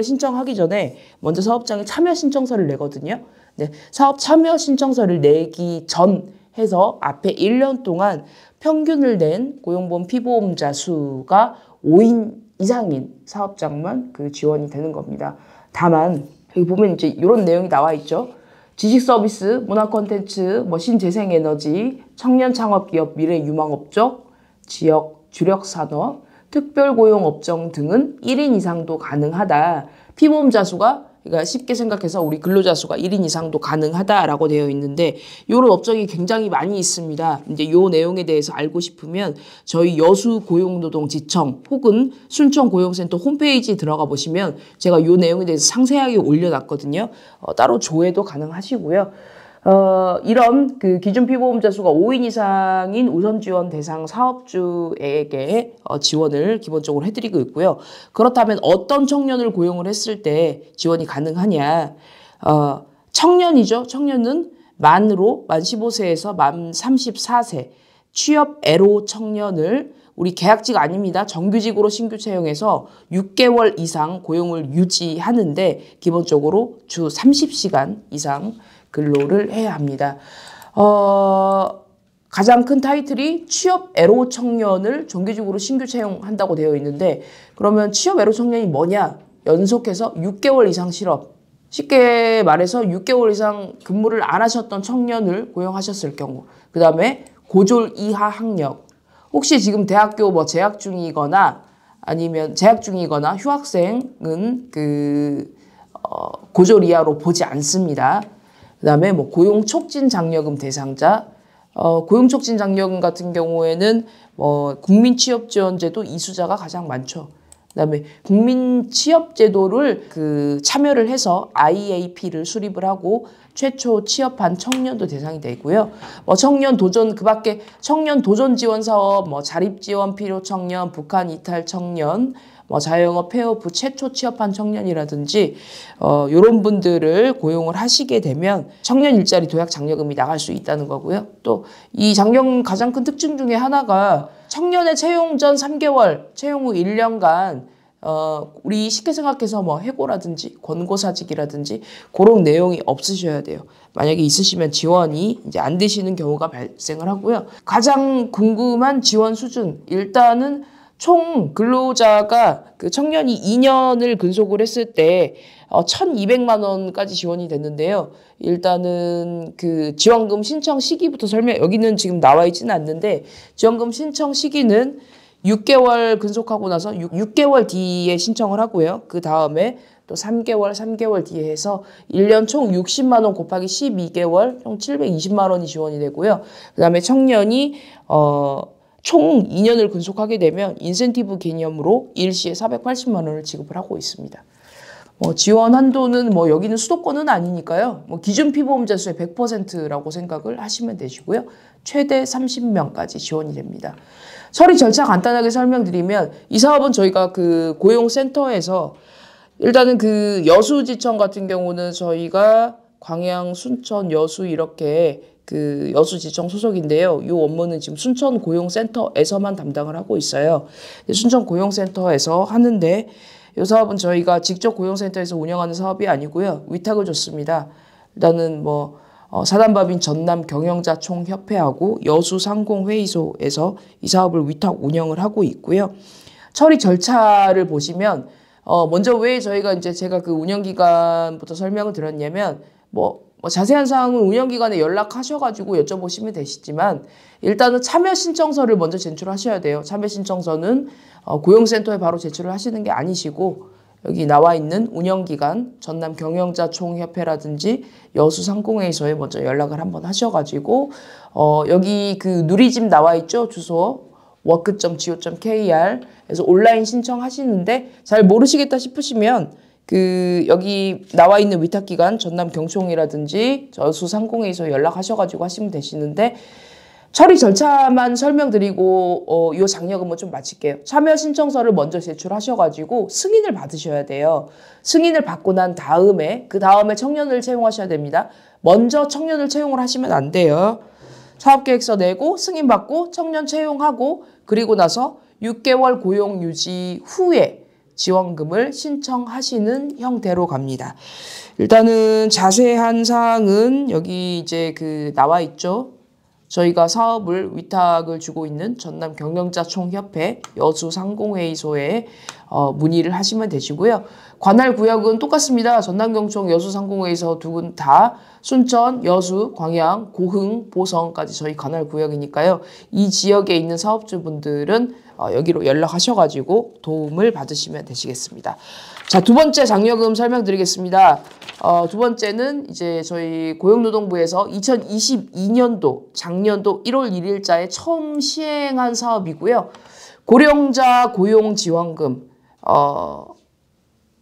신청하기 전에 먼저 사업장에 참여 신청서를 내거든요. 네, 사업 참여 신청서를 내기 전 해서 앞에 1년 동안 평균을 낸 고용보험 피보험자 수가 5인 이상인 사업장만 그 지원이 되는 겁니다. 다만 여기 보면 이제 이런 내용이 나와 있죠. 지식 서비스, 문화 콘텐츠, 신재생에너지, 청년 창업기업, 미래 유망업종, 지역 주력 산업, 특별고용 업종 등은 1인 이상도 가능하다. 피보험자 수가, 그러니까 쉽게 생각해서 우리 근로자 수가 1인 이상도 가능하다라고 되어 있는데, 이런 업종이 굉장히 많이 있습니다. 이제 이 내용에 대해서 알고 싶으면 저희 여수고용노동지청 혹은 순천고용센터 홈페이지 들어가 보시면 제가 이 내용에 대해서 상세하게 올려놨거든요. 따로 조회도 가능하시고요. 이런 그 기준 피보험자 수가 5인 이상인 우선 지원 대상 사업주에게 지원을 기본적으로 해드리고 있고요. 그렇다면 어떤 청년을 고용을 했을 때 지원이 가능하냐? 청년이죠. 청년은 만 15세에서 만 34세 취업 애로 청년을 우리 계약직 아닙니다. 정규직으로 신규 채용해서 6개월 이상 고용을 유지하는데 기본적으로 주 30시간 이상 근로를 해야 합니다. 가장 큰 타이틀이 취업 애로 청년을 정규직으로 신규 채용한다고 되어 있는데, 그러면 취업 애로 청년이 뭐냐? 연속해서 6개월 이상 실업, 쉽게 말해서 6개월 이상 근무를 안 하셨던 청년을 고용하셨을 경우, 그 다음에 고졸 이하 학력, 혹시 지금 대학교 재학 중이거나 아니면 재학 중이거나 휴학생은 고졸 이하로 보지 않습니다. 그 다음에 고용 촉진 장려금 대상자, 고용 촉진 장려금 같은 경우에는 국민취업지원제도 이수자가 가장 많죠. 그 다음에 국민취업제도를 참여를 해서 IAP를 수립을 하고 최초 취업한 청년도 대상이 되고요. 청년 도전, 그 밖에 청년 도전 지원 사업, 자립 지원 필요 청년, 북한 이탈 청년, 자영업 폐업 최초 취업한 청년이라든지 이런 분들을 고용을 하시게 되면 청년 일자리 도약 장려금이 나갈 수 있다는 거고요. 또 이 장려금 가장 큰 특징 중에 하나가 청년의 채용 전 3개월, 채용 후 1년간 우리 쉽게 생각해서 해고라든지 권고사직이라든지 그런 내용이 없으셔야 돼요. 만약에 있으시면 지원이 이제 안 되시는 경우가 발생을 하고요. 가장 궁금한 지원 수준, 일단은 총 근로자가 그 청년이 2년을 근속을 했을 때 1,200만 원까지 지원이 됐는데요. 일단은 그 지원금 신청 시기부터 여기는 지금 나와 있지는 않는데 지원금 신청 시기는 6개월 근속하고 나서 6개월 뒤에 신청을 하고요. 그 다음에 또 3개월 뒤에 해서 1년 총 60만 원 곱하기 12개월 총 720만 원이 지원이 되고요. 그 다음에 청년이 총 2년을 근속하게 되면 인센티브 개념으로 일시에 480만 원을 지급을 하고 있습니다. 지원 한도는 여기는 수도권은 아니니까요. 기준 피보험자 수의 100%라고 생각을 하시면 되시고요. 최대 30명까지 지원이 됩니다. 처리 절차 간단하게 설명드리면 이 사업은 저희가 그 고용센터에서 일단은 그 여수지청 같은 경우는 저희가 광양, 순천, 여수 이렇게 그 여수지청 소속인데요. 이 업무는 지금 순천 고용센터에서만 담당을 하고 있어요. 순천 고용센터에서 하는데 이 사업은 저희가 직접 고용센터에서 운영하는 사업이 아니고요. 위탁을 줬습니다. 일단은 사단법인 전남 경영자총협회하고 여수상공회의소에서 이 사업을 위탁 운영을 하고 있고요. 처리 절차를 보시면 먼저 왜 저희가 이제 제가 그 운영기간부터 설명을 드렸냐면 자세한 사항은 운영기관에 연락하셔가지고 여쭤보시면 되시지만 일단은 참여 신청서를 먼저 제출하셔야 돼요. 참여 신청서는 고용센터에 바로 제출을 하시는 게 아니시고 여기 나와 있는 운영기관 전남 경영자총협회라든지 여수상공회의소에 먼저 연락을 한번 하셔가지고 여기 그 누리집 나와 있죠. 주소 work.go.kr 에서 온라인 신청하시는데 잘 모르시겠다 싶으시면 그 여기 나와 있는 위탁기관 전남경총이라든지 여수상공회의소에 연락하셔가지고 하시면 되시는데 처리 절차만 설명드리고 이 장려금은 좀 마칠게요. 참여 신청서를 먼저 제출하셔가지고 승인을 받으셔야 돼요. 승인을 받고 난 다음에 그 다음에 청년을 채용하셔야 됩니다. 먼저 청년을 채용을 하시면 안 돼요. 사업계획서 내고 승인받고 청년 채용하고 그리고 나서 6개월 고용 유지 후에 지원금을 신청하시는 형태로 갑니다. 일단은 자세한 사항은 여기 이제 그 나와 있죠. 저희가 사업을 위탁을 주고 있는 전남 경영자총협회 여수상공회의소에 문의를 하시면 되시고요. 관할 구역은 똑같습니다. 전남경총 여수상공회의소 두 군 다 순천, 여수, 광양, 고흥, 보성까지 저희 관할 구역이니까요. 이 지역에 있는 사업주분들은 여기로 연락하셔가지고 도움을 받으시면 되시겠습니다. 자, 두 번째 장려금 설명드리겠습니다. 두 번째는 이제 저희 고용노동부에서 2022년도 작년도 1월 1일자에 처음 시행한 사업이고요. 고령자 고용지원금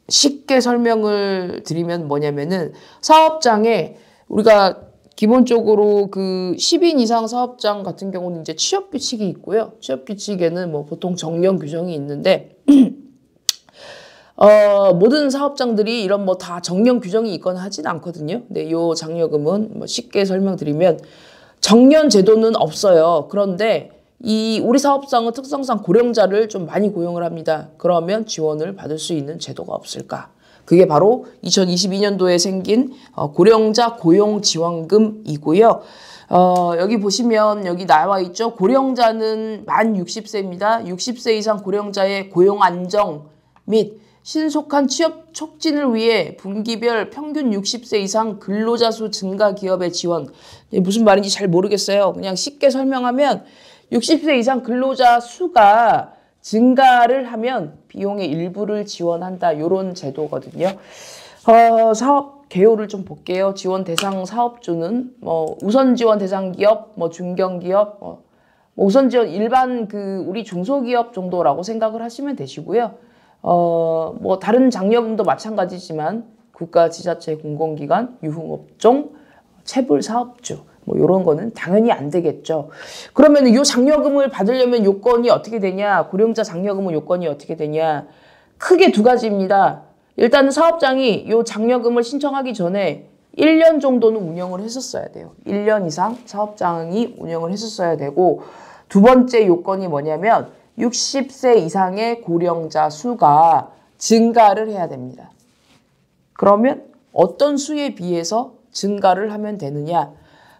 쉽게 설명을 드리면 뭐냐면은 사업장에 우리가 기본적으로 그 10인 이상 사업장 같은 경우는 이제 취업 규칙이 있고요. 취업 규칙에는 보통 정년 규정이 있는데 모든 사업장들이 이런 다 정년 규정이 있거나 하진 않거든요. 근데 요 장려금은 쉽게 설명드리면 정년 제도는 없어요. 그런데 우리 사업장은 특성상 고령자를 좀 많이 고용을 합니다. 그러면 지원을 받을 수 있는 제도가 없을까? 그게 바로 2022년도에 생긴 고령자 고용지원금이고요. 여기 보시면 여기 나와 있죠. 고령자는 만 60세입니다. 60세 이상 고령자의 고용 안정 및 신속한 취업 촉진을 위해 분기별 평균 60세 이상 근로자 수 증가 기업의 지원. 무슨 말인지 잘 모르겠어요. 그냥 쉽게 설명하면 60세 이상 근로자 수가 증가를 하면 비용의 일부를 지원한다. 이런 제도거든요. 사업 개요를 좀 볼게요. 지원 대상 사업주는 우선 지원 대상 기업, 중견 기업, 우선 지원 일반 우리 중소기업 정도라고 생각을 하시면 되시고요. 다른 장려금도 마찬가지지만 국가, 지자체, 공공기관, 유흥업종, 체불 사업주 이런 거는 당연히 안 되겠죠. 그러면 이 장려금을 받으려면 요건이 어떻게 되냐? 고령자 장려금은 요건이 어떻게 되냐? 크게 두 가지입니다. 일단은 사업장이 이 장려금을 신청하기 전에 1년 정도는 운영을 했었어야 돼요. 1년 이상 사업장이 운영을 했었어야 되고 두 번째 요건이 뭐냐면 60세 이상의 고령자 수가 증가를 해야 됩니다. 그러면 어떤 수에 비해서 증가를 하면 되느냐?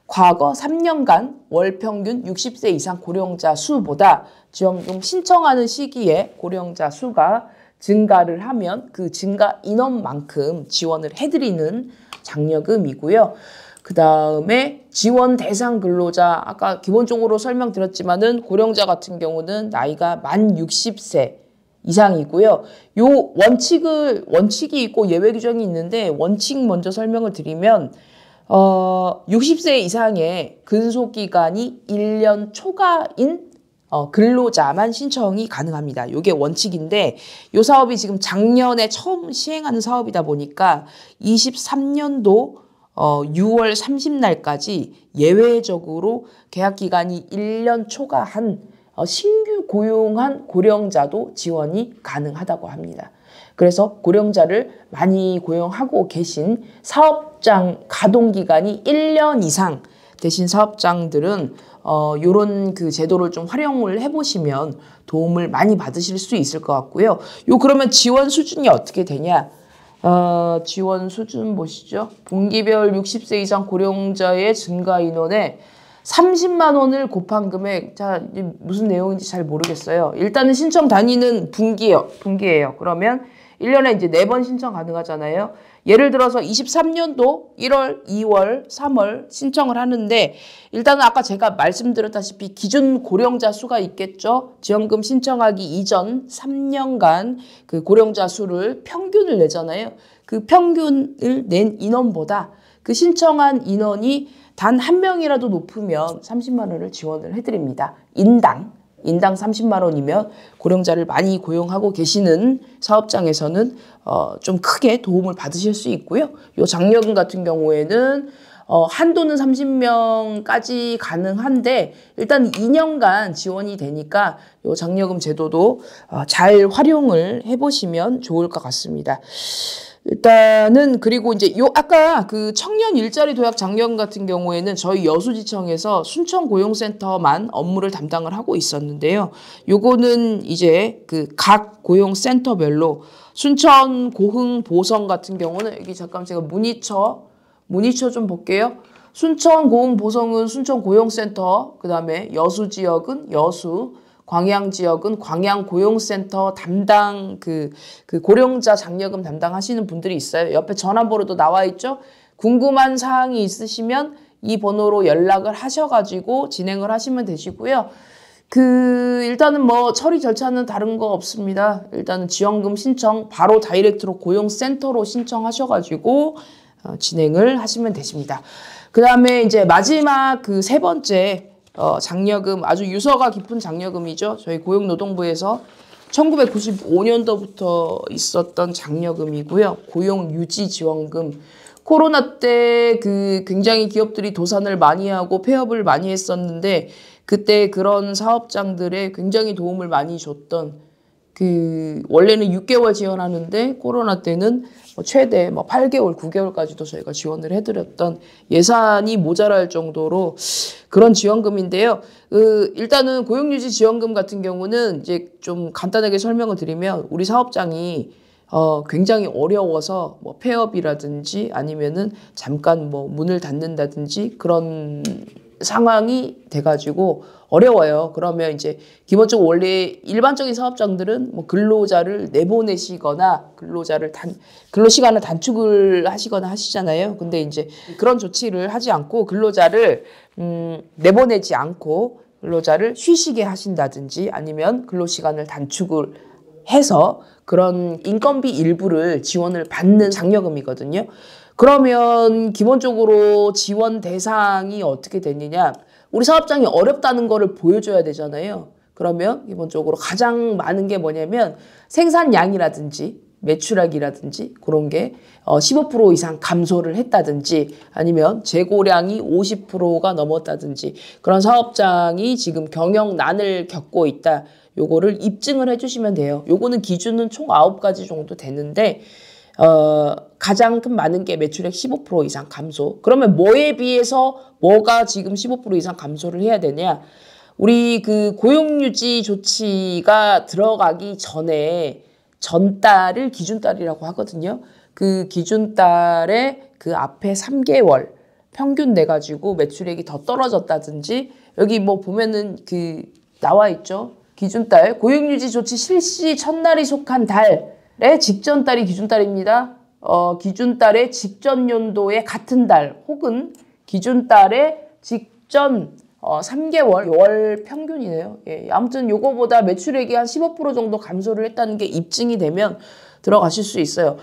과거 3년간 월 평균 60세 이상 고령자 수보다 지원금 신청하는 시기에 고령자 수가 증가를 하면 그 증가 인원만큼 지원을 해드리는 장려금이고요. 그 다음에 지원 대상 근로자, 아까 기본적으로 설명드렸지만은 고령자 같은 경우는 나이가 만 60세 이상이고요. 요 원칙이 있고 예외 규정이 있는데 원칙 먼저 설명을 드리면 60세 이상의 근속기간이 1년 초과인 근로자만 신청이 가능합니다. 이게 원칙인데 이 사업이 지금 작년에 처음 시행하는 사업이다 보니까 23년도 6월 30날까지 예외적으로 계약기간이 1년 초과한 신규 고용한 고령자도 지원이 가능하다고 합니다. 그래서 고령자를 많이 고용하고 계신 사업장 가동기간이 1년 이상 되신 사업장들은 요런 그 제도를 좀 활용을 해보시면 도움을 많이 받으실 수 있을 것 같고요. 그러면 지원 수준이 어떻게 되냐? 지원 수준 보시죠. 분기별 60세 이상 고령자의 증가 인원에 30만 원을 곱한 금액, 자, 무슨 내용인지 잘 모르겠어요. 일단은 신청 단위는 분기예요. 그러면 1년에 이제 4번 신청 가능하잖아요. 예를 들어서 23년도 1월, 2월, 3월 신청을 하는데 일단은 아까 제가 말씀드렸다시피 기준 고령자 수가 있겠죠. 지원금 신청하기 이전 3년간 그 고령자 수를 평균을 내잖아요. 그 평균을 낸 인원보다 그 신청한 인원이 단 한 명이라도 높으면 30만 원을 지원을 해드립니다. 인당 30만 원이면 고령자를 많이 고용하고 계시는 사업장에서는 좀 크게 도움을 받으실 수 있고요. 요 장려금 같은 경우에는 한도는 30명까지 가능한데 일단 2년간 지원이 되니까 요 장려금 제도도 잘 활용을 해보시면 좋을 것 같습니다. 일단은 그리고 이제 아까 그 청년 일자리 도약 장려금 같은 경우에는 저희 여수지청에서 순천고용센터만 업무를 담당을 하고 있었는데요. 요거는 이제 그 각 고용센터별로 순천 고흥 보성 같은 경우는 여기 잠깐 제가 문의처 좀 볼게요. 순천 고흥 보성은 순천 고용센터, 그다음에 여수 지역은 여수, 광양 지역은 광양 고용센터 담당 그 고령자 장려금 담당하시는 분들이 있어요. 옆에 전화번호도 나와 있죠. 궁금한 사항이 있으시면 이 번호로 연락을 하셔가지고 진행을 하시면 되시고요. 일단은 뭐 처리 절차는 다른 거 없습니다. 일단은 지원금 신청 바로 다이렉트로 고용센터로 신청하셔가지고 진행을 하시면 되십니다. 그 다음에 이제 마지막 그 세 번째 장려금, 아주 유서가 깊은 장려금이죠. 저희 고용노동부에서 1995년도부터 있었던 장려금이고요. 고용유지지원금. 코로나 때 굉장히 기업들이 도산을 많이 하고 폐업을 많이 했었는데 그때 그런 사업장들에 굉장히 도움을 많이 줬던 원래는 6개월 지원하는데 코로나 때는 최대 8개월, 9개월까지도 저희가 지원을 해드렸던 예산이 모자랄 정도로 그런 지원금인데요. 일단은 고용유지 지원금 같은 경우는 이제 좀 간단하게 설명을 드리면 우리 사업장이 굉장히 어려워서 폐업이라든지 아니면은 잠깐 문을 닫는다든지 그런 상황이 돼가지고 어려워요. 그러면 이제 기본적으로 원래 일반적인 사업장들은 근로자를 내보내시거나 근로시간을 단축을 하시거나 하시잖아요. 근데 이제 그런 조치를 하지 않고 근로자를 내보내지 않고 근로자를 쉬시게 하신다든지 아니면 근로시간을 단축을 해서 그런 인건비 일부를 지원을 받는 장려금이거든요. 그러면 기본적으로 지원 대상이 어떻게 되느냐. 우리 사업장이 어렵다는 거를 보여줘야 되잖아요. 그러면 기본적으로 가장 많은 게 뭐냐면 생산량이라든지 매출액이라든지 그런 게 15% 이상 감소를 했다든지 아니면 재고량이 50%가 넘었다든지 그런 사업장이 지금 경영난을 겪고 있다. 요거를 입증을 해주시면 돼요. 요거는 기준은 총 9가지 정도 되는데 가장 큰 많은 게 매출액 15% 이상 감소. 그러면 뭐에 비해서 뭐가 지금 15% 이상 감소를 해야 되냐? 우리 고용유지 조치가 들어가기 전에 전달을 기준달이라고 하거든요. 그 기준달에 그 앞에 3개월 평균 내가지고 매출액이 더 떨어졌다든지 여기 뭐 보면은 그 나와 있죠. 기준달 고용유지 조치 실시 첫날이 속한 달의 직전 달이 기준달입니다. 기준달의 직전 연도의 같은 달 혹은 기준달의 직전 3개월 월 평균이네요. 예, 아무튼 요거보다 매출액이 한 15% 정도 감소를 했다는 게 입증이 되면 들어가실 수 있어요.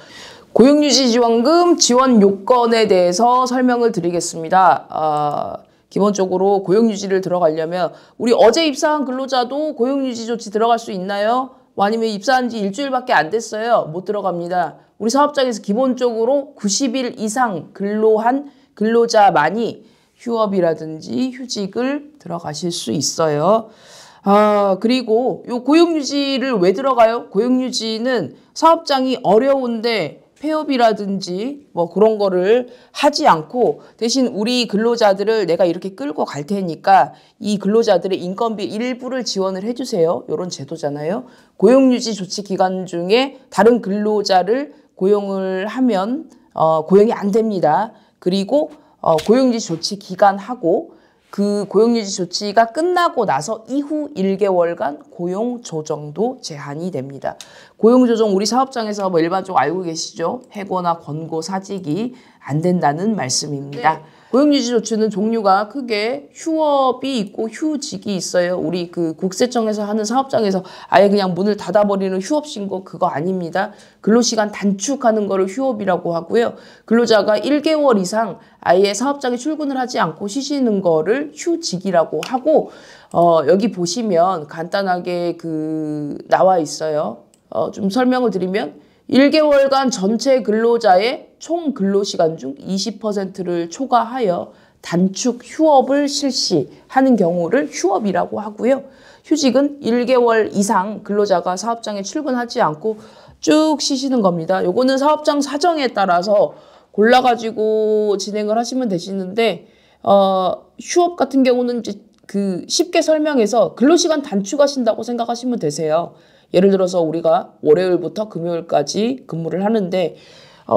고용유지지원금 지원 요건에 대해서 설명을 드리겠습니다. 기본적으로 고용유지를 들어가려면 우리 어제 입사한 근로자도 고용유지 조치 들어갈 수 있나요? 아니면 입사한 지 일주일밖에 안 됐어요? 못 들어갑니다. 우리 사업장에서 기본적으로 90일 이상 근로한 근로자만이 휴업이라든지 휴직을 들어가실 수 있어요. 그리고 요 고용유지를 왜 들어가요? 고용유지는 사업장이 어려운데 폐업이라든지 뭐 그런 거를 하지 않고 대신 우리 근로자들을 내가 이렇게 끌고 갈 테니까 이 근로자들의 인건비 일부를 지원을 해주세요. 이런 제도잖아요. 고용유지 조치 기간 중에 다른 근로자를 고용을 하면 고용이 안 됩니다. 그리고 고용유지 조치 기간하고 그 고용유지 조치가 끝나고 나서 이후 1개월간 고용조정도 제한이 됩니다. 고용조정 우리 사업장에서 뭐 일반적으로 알고 계시죠? 해고나 권고 사직이 안 된다는 말씀입니다. 네. 고용유지 조치는 종류가 크게 휴업이 있고 휴직이 있어요. 우리 그 국세청에서 하는 사업장에서 아예 그냥 문을 닫아버리는 휴업 신고 그거 아닙니다. 근로시간 단축하는 거를 휴업이라고 하고요. 근로자가 1개월 이상 아예 사업장에 출근을 하지 않고 쉬시는 거를 휴직이라고 하고 여기 보시면 간단하게 나와 있어요. 좀 설명을 드리면 1개월간 전체 근로자의 총 근로시간 중 20%를 초과하여 단축 휴업을 실시하는 경우를 휴업이라고 하고요. 휴직은 1개월 이상 근로자가 사업장에 출근하지 않고 쭉 쉬시는 겁니다. 요거는 사업장 사정에 따라서 골라가지고 진행을 하시면 되시는데 휴업 같은 경우는 이제 쉽게 설명해서 근로시간 단축하신다고 생각하시면 되세요. 예를 들어서 우리가 월요일부터 금요일까지 근무를 하는데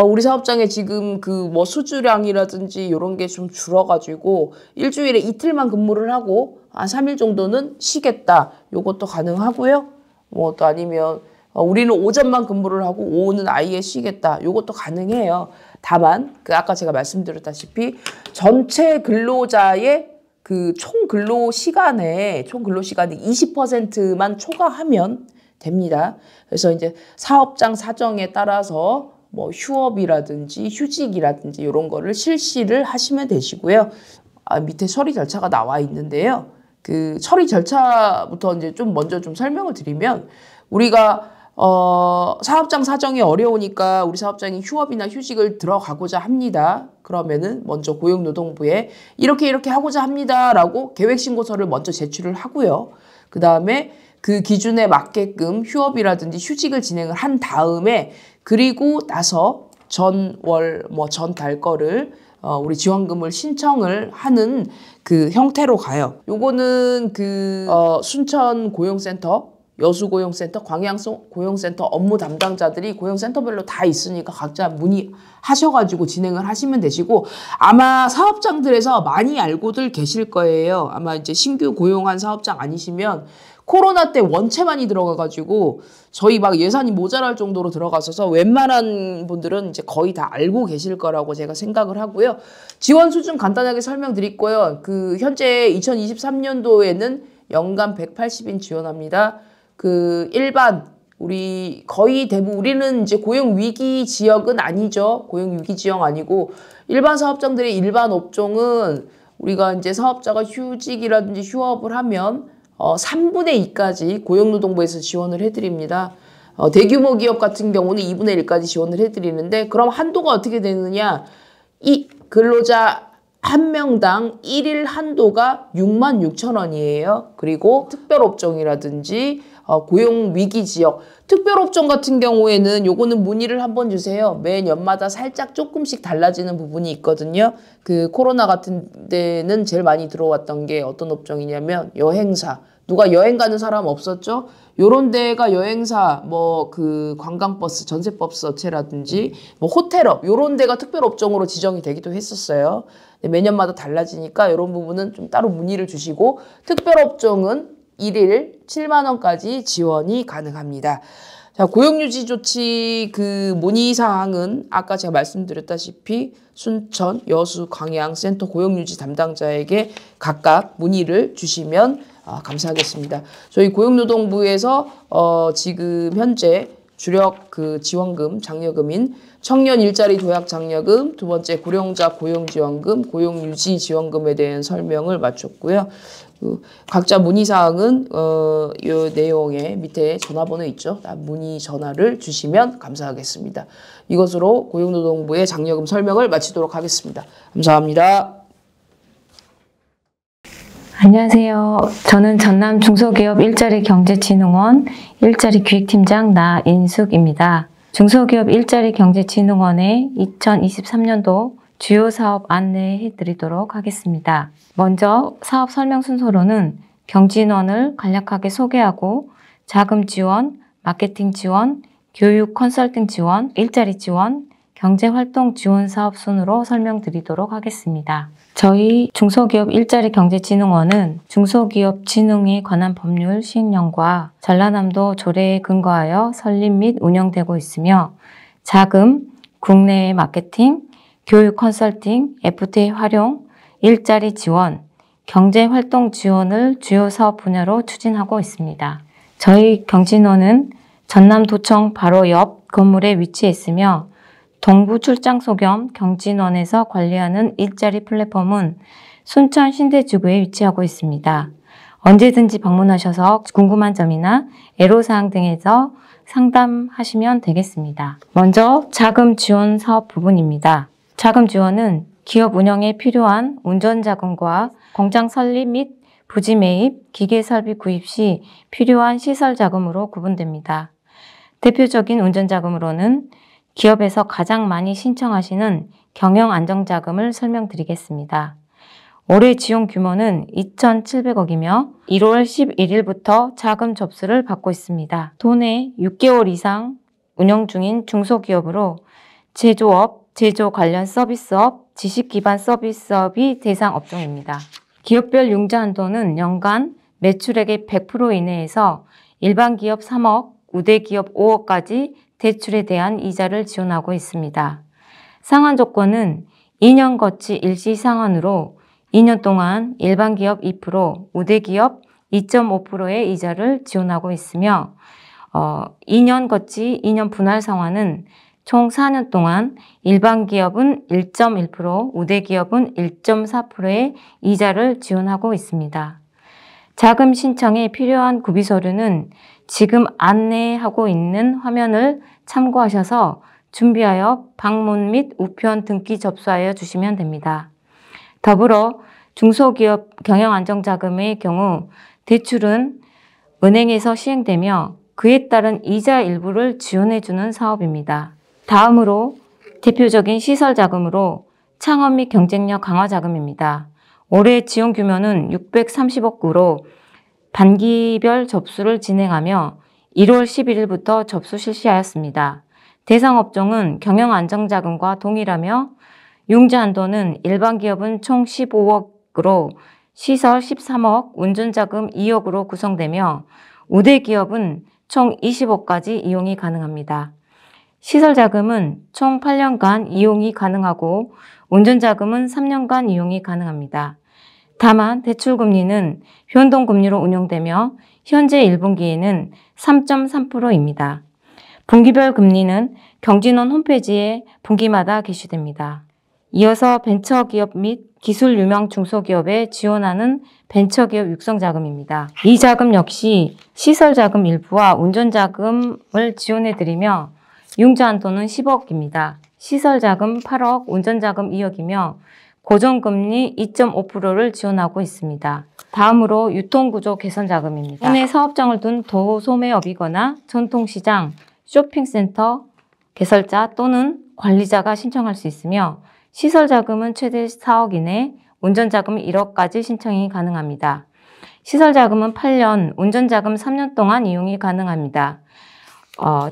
우리 사업장에 지금 뭐 수주량이라든지 이런 게 좀 줄어가지고 일주일에 이틀만 근무를 하고 한 3일 정도는 쉬겠다. 요것도 가능하고요. 뭐 또 아니면 우리는 오전만 근무를 하고 오후는 아예 쉬겠다. 요것도 가능해요. 다만 아까 제가 말씀드렸다시피 전체 근로자의 총 근로시간에 20%만 초과하면 됩니다. 그래서 이제 사업장 사정에 따라서 뭐 휴업이라든지 휴직이라든지 이런 거를 실시를 하시면 되시고요. 밑에 처리 절차가 나와 있는데요. 처리 절차부터 이제 먼저 설명을 드리면 우리가 사업장 사정이 어려우니까 우리 사업장이 휴업이나 휴직을 들어가고자 합니다. 그러면은 먼저 고용노동부에 이렇게 하고자 합니다라고 계획신고서를 먼저 제출을 하고요. 그 다음에 그 기준에 맞게끔 휴업이라든지 휴직을 진행을 한 다음에 그리고 나서 전월 전 달 거를 우리 지원금을 신청을 하는 형태로 가요. 요거는 순천 고용센터, 여수고용센터, 광양성 고용센터 업무 담당자들이 고용센터별로 다 있으니까 각자 문의하셔가지고 진행을 하시면 되시고 아마 사업장들에서 많이 알고들 계실 거예요. 아마 이제 신규 고용한 사업장 아니시면 코로나 때 원체 많이 들어가가지고 저희 막 예산이 모자랄 정도로 들어갔어서 웬만한 분들은 이제 거의 다 알고 계실 거라고 제가 생각을 하고요. 지원 수준 간단하게 설명드릴 거예요. 현재 2023년도에는 연간 180인 지원합니다. 일반 우리 거의 대부분 우리는 이제 고용 위기 지역은 아니죠. 고용 위기 지역 아니고 일반 사업장들의 일반 업종은 우리가 이제 사업자가 휴직이라든지 휴업을 하면 3분의 2까지 고용노동부에서 지원을 해드립니다. 대규모 기업 같은 경우는 2분의 1까지 지원을 해드리는데 그럼 한도가 어떻게 되느냐? 이 근로자 한 명당 1일 한도가 66,000원이에요. 그리고 특별업종이라든지 고용 위기 지역, 특별업종 같은 경우에는 요거는 문의를 한번 주세요. 매 년마다 살짝 조금씩 달라지는 부분이 있거든요. 그 코로나 같은 데는 제일 많이 들어왔던 게 어떤 업종이냐면 여행사. 누가 여행 가는 사람 없었죠? 요런 데가 여행사, 뭐 그 관광버스, 전세버스 업체라든지 뭐 호텔업 요런 데가 특별업종으로 지정이 되기도 했었어요. 매년마다 달라지니까 이런 부분은 좀 따로 문의를 주시고 특별업종은 1일 7만 원까지 지원이 가능합니다. 자, 고용유지 조치 그 문의사항은 아까 제가 말씀드렸다시피 순천, 여수, 광양 센터 고용유지 담당자에게 각각 문의를 주시면 감사하겠습니다. 저희 고용노동부에서 지금 현재 주력 그 지원금, 장려금인 청년 일자리 도약 장려금, 두 번째 고령자 고용지원금, 고용유지 지원금에 대한 설명을 마쳤고요. 각자 문의사항은 이 내용에 밑에 전화번호 있죠. 문의 전화를 주시면 감사하겠습니다. 이것으로 고용노동부의 장려금 설명을 마치도록 하겠습니다. 감사합니다. 안녕하세요. 저는 전남 중소기업 일자리경제진흥원 일자리기획팀장 나인숙입니다. 중소기업 일자리경제진흥원의 2023년도 주요 사업 안내해 드리도록 하겠습니다. 먼저 사업 설명 순서로는 경진원을 간략하게 소개하고 자금 지원, 마케팅 지원, 교육 컨설팅 지원, 일자리 지원, 경제활동 지원 사업 순으로 설명드리도록 하겠습니다. 저희 중소기업 일자리경제진흥원은 중소기업 진흥에 관한 법률 시행령과 전라남도 조례에 근거하여 설립 및 운영되고 있으며 자금, 국내외 마케팅, 교육 컨설팅, FTA 활용, 일자리 지원, 경제활동 지원을 주요 사업 분야로 추진하고 있습니다. 저희 경진원은 전남도청 바로 옆 건물에 위치해 있으며 동부 출장소 겸 경진원에서 관리하는 일자리 플랫폼은 순천 신대지구에 위치하고 있습니다. 언제든지 방문하셔서 궁금한 점이나 애로사항 등에서 상담하시면 되겠습니다. 먼저 자금 지원 사업 부분입니다. 자금 지원은 기업 운영에 필요한 운전자금과 공장 설립 및 부지 매입, 기계 설비 구입 시 필요한 시설 자금으로 구분됩니다. 대표적인 운전자금으로는 기업에서 가장 많이 신청하시는 경영안정자금을 설명드리겠습니다. 올해 지원 규모는 2,700억이며 1월 11일부터 자금 접수를 받고 있습니다. 도내 6개월 이상 운영 중인 중소기업으로 제조업, 제조 관련 서비스업, 지식기반 서비스업이 대상 업종입니다. 기업별 융자 한도는 연간 매출액의 100% 이내에서 일반 기업 3억, 우대 기업 5억까지 대출에 대한 이자를 지원하고 있습니다. 상환 조건은 2년 거치 일시 상환으로 2년 동안 일반 기업 2%, 우대 기업 2.5%의 이자를 지원하고 있으며 2년 거치 2년 분할 상환은 총 4년 동안 일반 기업은 1.1%, 우대 기업은 1.4%의 이자를 지원하고 있습니다. 자금 신청에 필요한 구비 서류는 지금 안내하고 있는 화면을 참고하셔서 준비하여 방문 및 우편 등기 접수하여 주시면 됩니다. 더불어 중소기업 경영안정자금의 경우 대출은 은행에서 시행되며 그에 따른 이자 일부를 지원해주는 사업입니다. 다음으로 대표적인 시설자금으로 창업 및 경쟁력 강화 자금입니다. 올해 지원 규모는 630억으로 반기별 접수를 진행하며 1월 11일부터 접수 실시하였습니다. 대상 업종은 경영안정자금과 동일하며 융자 한도는 일반 기업은 총 15억으로 시설 13억, 운전자금 2억으로 구성되며 우대 기업은 총 20억까지 이용이 가능합니다. 시설자금은 총 8년간 이용이 가능하고 운전자금은 3년간 이용이 가능합니다. 다만 대출금리는 변동금리로 운용되며 현재 1분기에는 3.3%입니다. 분기별 금리는 경진원 홈페이지에 분기마다 게시됩니다. 이어서 벤처기업 및 기술 유명 중소기업에 지원하는 벤처기업 육성자금입니다. 이 자금 역시 시설자금 일부와 운전자금을 지원해드리며 융자 한도는 10억입니다. 시설자금 8억, 운전자금 2억이며 고정금리 2.5%를 지원하고 있습니다. 다음으로 유통구조 개선 자금입니다. 국내 사업장을 둔 도소매업이거나 전통시장, 쇼핑센터 개설자 또는 관리자가 신청할 수 있으며 시설자금은 최대 4억 이내, 운전자금은 1억까지 신청이 가능합니다. 시설자금은 8년, 운전자금 3년 동안 이용이 가능합니다.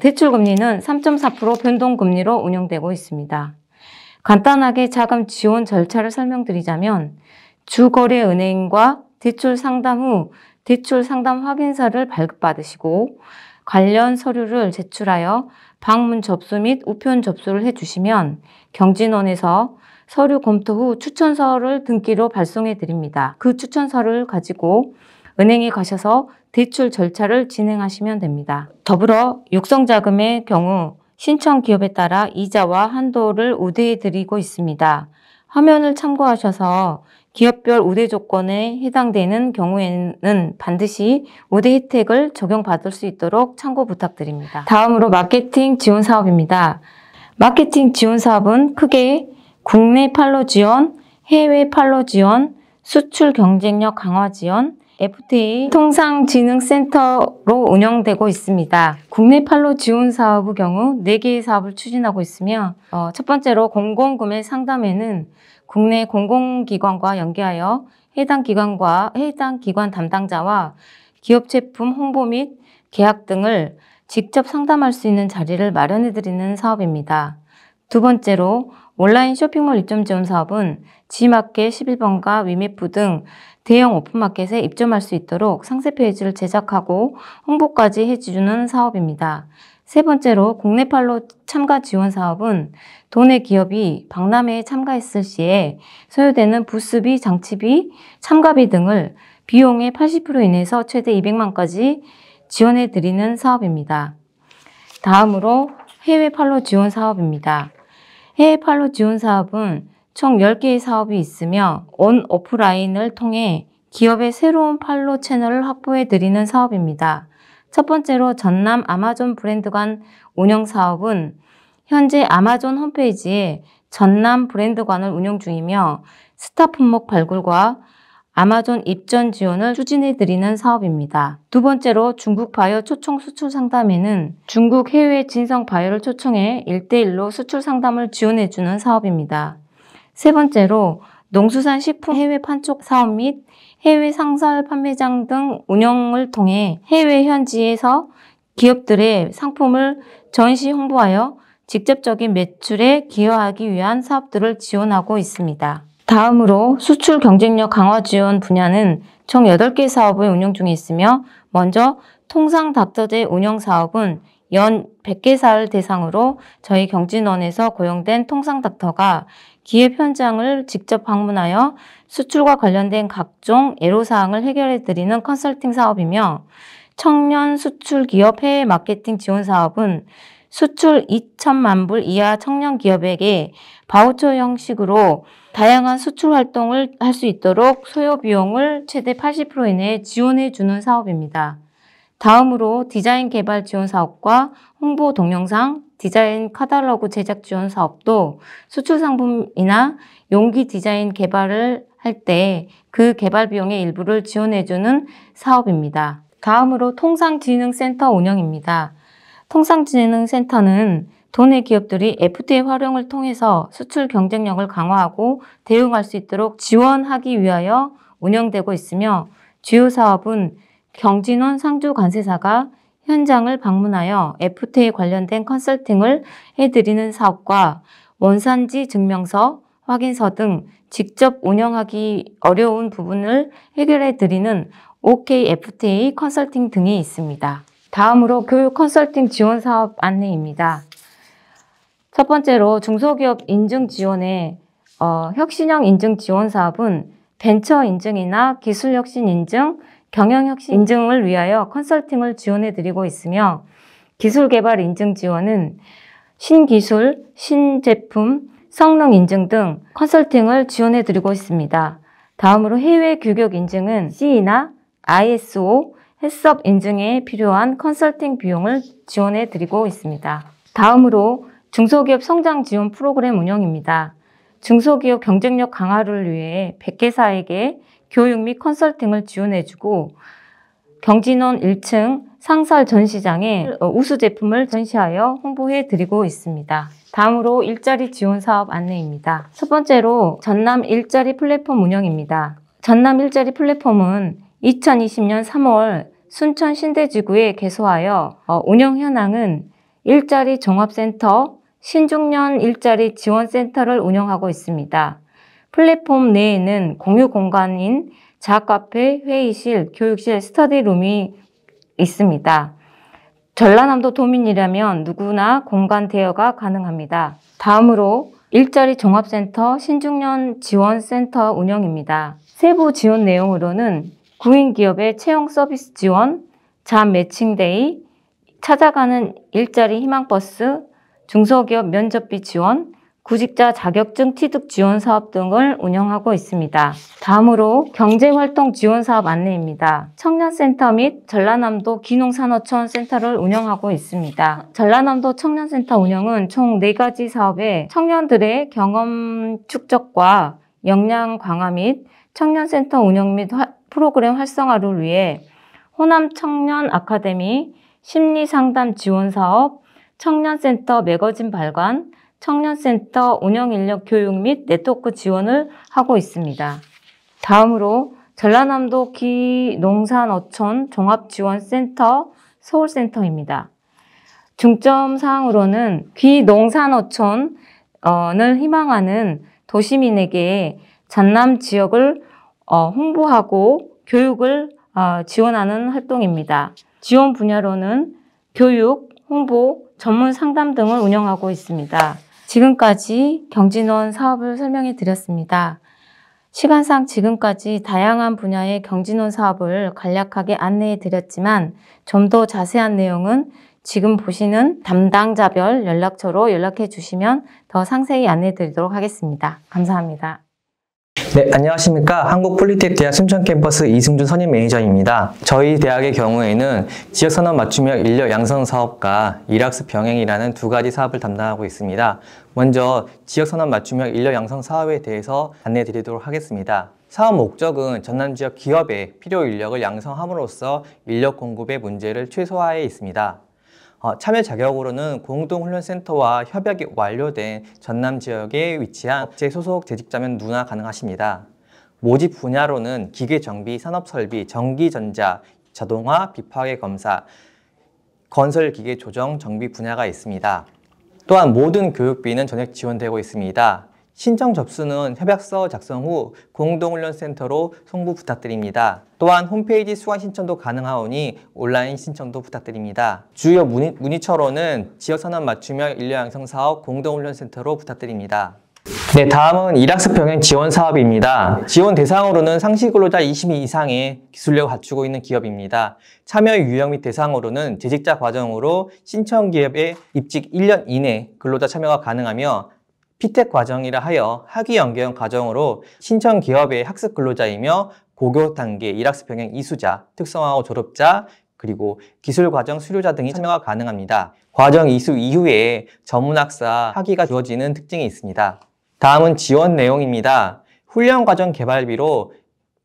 대출금리는 3.4% 변동금리로 운영되고 있습니다. 간단하게 자금 지원 절차를 설명드리자면 주거래은행과 대출 상담 후 대출 상담 확인서를 발급받으시고 관련 서류를 제출하여 방문 접수 및 우편 접수를 해주시면 경진원에서 서류 검토 후 추천서를 등기로 발송해 드립니다. 그 추천서를 가지고 은행에 가셔서 대출 절차를 진행하시면 됩니다. 더불어 육성자금의 경우 신청 기업에 따라 이자와 한도를 우대해 드리고 있습니다. 화면을 참고하셔서 기업별 우대 조건에 해당되는 경우에는 반드시 우대 혜택을 적용받을 수 있도록 참고 부탁드립니다. 다음으로 마케팅 지원 사업입니다. 마케팅 지원 사업은 크게 국내 판로 지원, 해외 판로 지원, 수출 경쟁력 강화 지원, FTA 통상진흥센터로 운영되고 있습니다. 국내 판로 지원 사업의 경우 4개의 사업을 추진하고 있으며 첫 번째로 공공구매 상담에는 국내 공공기관과 연계하여 해당 기관 담당자와 기업 제품 홍보 및 계약 등을 직접 상담할 수 있는 자리를 마련해드리는 사업입니다. 두 번째로 온라인 쇼핑몰 입점 지원 사업은 G마켓 11번가 위메프 등 대형 오픈마켓에 입점할 수 있도록 상세 페이지를 제작하고 홍보까지 해주는 사업입니다. 세 번째로 국내 판로 참가 지원 사업은 도내 기업이 박람회에 참가했을 시에 소요되는 부스비, 장치비, 참가비 등을 비용의 80% 이내에서 최대 200만까지 지원해 드리는 사업입니다. 다음으로 해외 판로 지원 사업입니다. 해외 판로 지원 사업은 총 10개의 사업이 있으며 온 오프라인을 통해 기업의 새로운 판로 채널을 확보해 드리는 사업입니다. 첫 번째로 전남 아마존 브랜드관 운영 사업은 현재 아마존 홈페이지에 전남 브랜드관을 운영 중이며 스타 품목 발굴과 아마존 입점 지원을 추진해 드리는 사업입니다. 두 번째로 중국 바이오 초청 수출 상담에는 중국 해외 진성 바이오를 초청해 1대1로 수출 상담을 지원해 주는 사업입니다. 세 번째로 농수산 식품 해외 판촉 사업 및 해외 상설 판매장 등 운영을 통해 해외 현지에서 기업들의 상품을 전시 홍보하여 직접적인 매출에 기여하기 위한 사업들을 지원하고 있습니다. 다음으로 수출 경쟁력 강화 지원 분야는 총 8개 사업을 운영 중에 있으며 먼저 통상 닥터제 운영 사업은 연 100개사를 대상으로 저희 경진원에서 고용된 통상 닥터가 기업 현장을 직접 방문하여 수출과 관련된 각종 애로사항을 해결해 드리는 컨설팅 사업이며 청년 수출 기업 해외 마케팅 지원 사업은 수출 2천만 불 이하 청년 기업에게 바우처 형식으로 다양한 수출 활동을 할 수 있도록 소요 비용을 최대 80% 이내에 지원해 주는 사업입니다. 다음으로 디자인 개발 지원 사업과 홍보 동영상, 디자인 카탈로그 제작 지원 사업도 수출 상품이나 용기 디자인 개발을 할 때 그 개발 비용의 일부를 지원해 주는 사업입니다. 다음으로 통상진흥센터 운영입니다. 통상진흥센터는 도내 기업들이 FTA 활용을 통해서 수출 경쟁력을 강화하고 대응할 수 있도록 지원하기 위하여 운영되고 있으며 주요 사업은 경진원 상주 관세사가 현장을 방문하여 FTA 관련된 컨설팅을 해드리는 사업과 원산지 증명서, 확인서 등 직접 운영하기 어려운 부분을 해결해 드리는 OK FTA 컨설팅 등이 있습니다. 다음으로 교육 컨설팅 지원 사업 안내입니다. 첫 번째로 중소기업 인증 지원의 혁신형 인증 지원 사업은 벤처 인증이나 기술혁신 인증, 경영혁신 인증을 위하여 컨설팅을 지원해 드리고 있으며 기술개발 인증 지원은 신기술, 신제품, 성능 인증 등 컨설팅을 지원해 드리고 있습니다. 다음으로 해외 규격 인증은 CE나 ISO, 해썹 인증에 필요한 컨설팅 비용을 지원해 드리고 있습니다. 다음으로 중소기업 성장 지원 프로그램 운영입니다. 중소기업 경쟁력 강화를 위해 100개사에게 교육 및 컨설팅을 지원해주고 경진원 1층 상설 전시장에 우수 제품을 전시하여 홍보해드리고 있습니다. 다음으로 일자리 지원 사업 안내입니다. 첫 번째로 전남 일자리 플랫폼 운영입니다. 전남 일자리 플랫폼은 2020년 3월 순천 신대지구에 개소하여 운영 현황은 일자리 종합센터, 신중년 일자리 지원센터를 운영하고 있습니다. 플랫폼 내에는 공유 공간인 자카페, 회의실, 교육실, 스터디룸이 있습니다. 전라남도 도민이라면 누구나 공간 대여가 가능합니다. 다음으로 일자리 종합센터, 신중년 지원센터 운영입니다. 세부 지원 내용으로는 구인기업의 채용 서비스 지원, 잡 매칭데이, 찾아가는 일자리 희망버스, 중소기업 면접비 지원, 구직자 자격증 취득 지원 사업 등을 운영하고 있습니다. 다음으로 경제활동 지원 사업 안내입니다. 청년센터 및 전라남도 기농산어촌 센터를 운영하고 있습니다. 전라남도 청년센터 운영은 총 4가지 사업에 청년들의 경험 축적과 역량 강화 및 청년센터 운영 및 프로그램 활성화를 위해 호남 청년 아카데미, 심리상담 지원 사업, 청년센터 매거진 발간, 청년센터 운영인력 교육 및 네트워크 지원을 하고 있습니다. 다음으로 전라남도 기농산어촌 종합지원센터 서울센터입니다. 중점사항으로는 기농산어촌을 희망하는 도시민에게 전남 지역을 홍보하고 교육을 지원하는 활동입니다. 지원 분야로는 교육, 홍보, 전문 상담 등을 운영하고 있습니다. 지금까지 경진원 사업을 설명해 드렸습니다. 시간상 지금까지 다양한 분야의 경진원 사업을 간략하게 안내해 드렸지만 좀 더 자세한 내용은 지금 보시는 담당자별 연락처로 연락해 주시면 더 상세히 안내해 드리도록 하겠습니다. 감사합니다. 네, 안녕하십니까. 한국폴리텍대학 순천 캠퍼스 이승준 선임 매니저입니다. 저희 대학의 경우에는 지역산업 맞춤형 인력 양성 사업과 일학습 병행이라는 2가지 사업을 담당하고 있습니다. 먼저 지역산업 맞춤형 인력 양성 사업에 대해서 안내해 드리도록 하겠습니다. 사업 목적은 전남 지역 기업의 필요 인력을 양성함으로써 인력 공급의 문제를 최소화해 있습니다. 참여 자격으로는 공동훈련센터와 협약이 완료된 전남 지역에 위치한 업체 소속 재직자면 누구나 가능하십니다. 모집 분야로는 기계정비, 산업설비, 전기전자, 자동화, 비파괴 검사, 건설기계 조정, 정비 분야가 있습니다. 또한 모든 교육비는 전액 지원되고 있습니다. 신청 접수는 협약서 작성 후 공동훈련센터로 송부 부탁드립니다. 또한 홈페이지 수강 신청도 가능하오니 온라인 신청도 부탁드립니다. 주요 문의처로는 지역산업 맞춤형 인력 양성 사업 공동훈련센터로 부탁드립니다. 네, 다음은 일학습 병행 지원 사업입니다. 지원 대상으로는 상시 근로자 20인 이상의 기술력을 갖추고 있는 기업입니다. 참여 유형 및 대상으로는 재직자 과정으로 신청 기업에 입직 1년 이내 근로자 참여가 가능하며 피텍 과정이라 하여 학위 연계형 과정으로 신청 기업의 학습 근로자이며 고교 단계 일학습 병행 이수자, 특성화고 졸업자, 그리고 기술 과정 수료자 등이 참여가 가능합니다. 과정 이수 이후에 전문학사 학위가 주어지는 특징이 있습니다. 다음은 지원 내용입니다. 훈련 과정 개발비로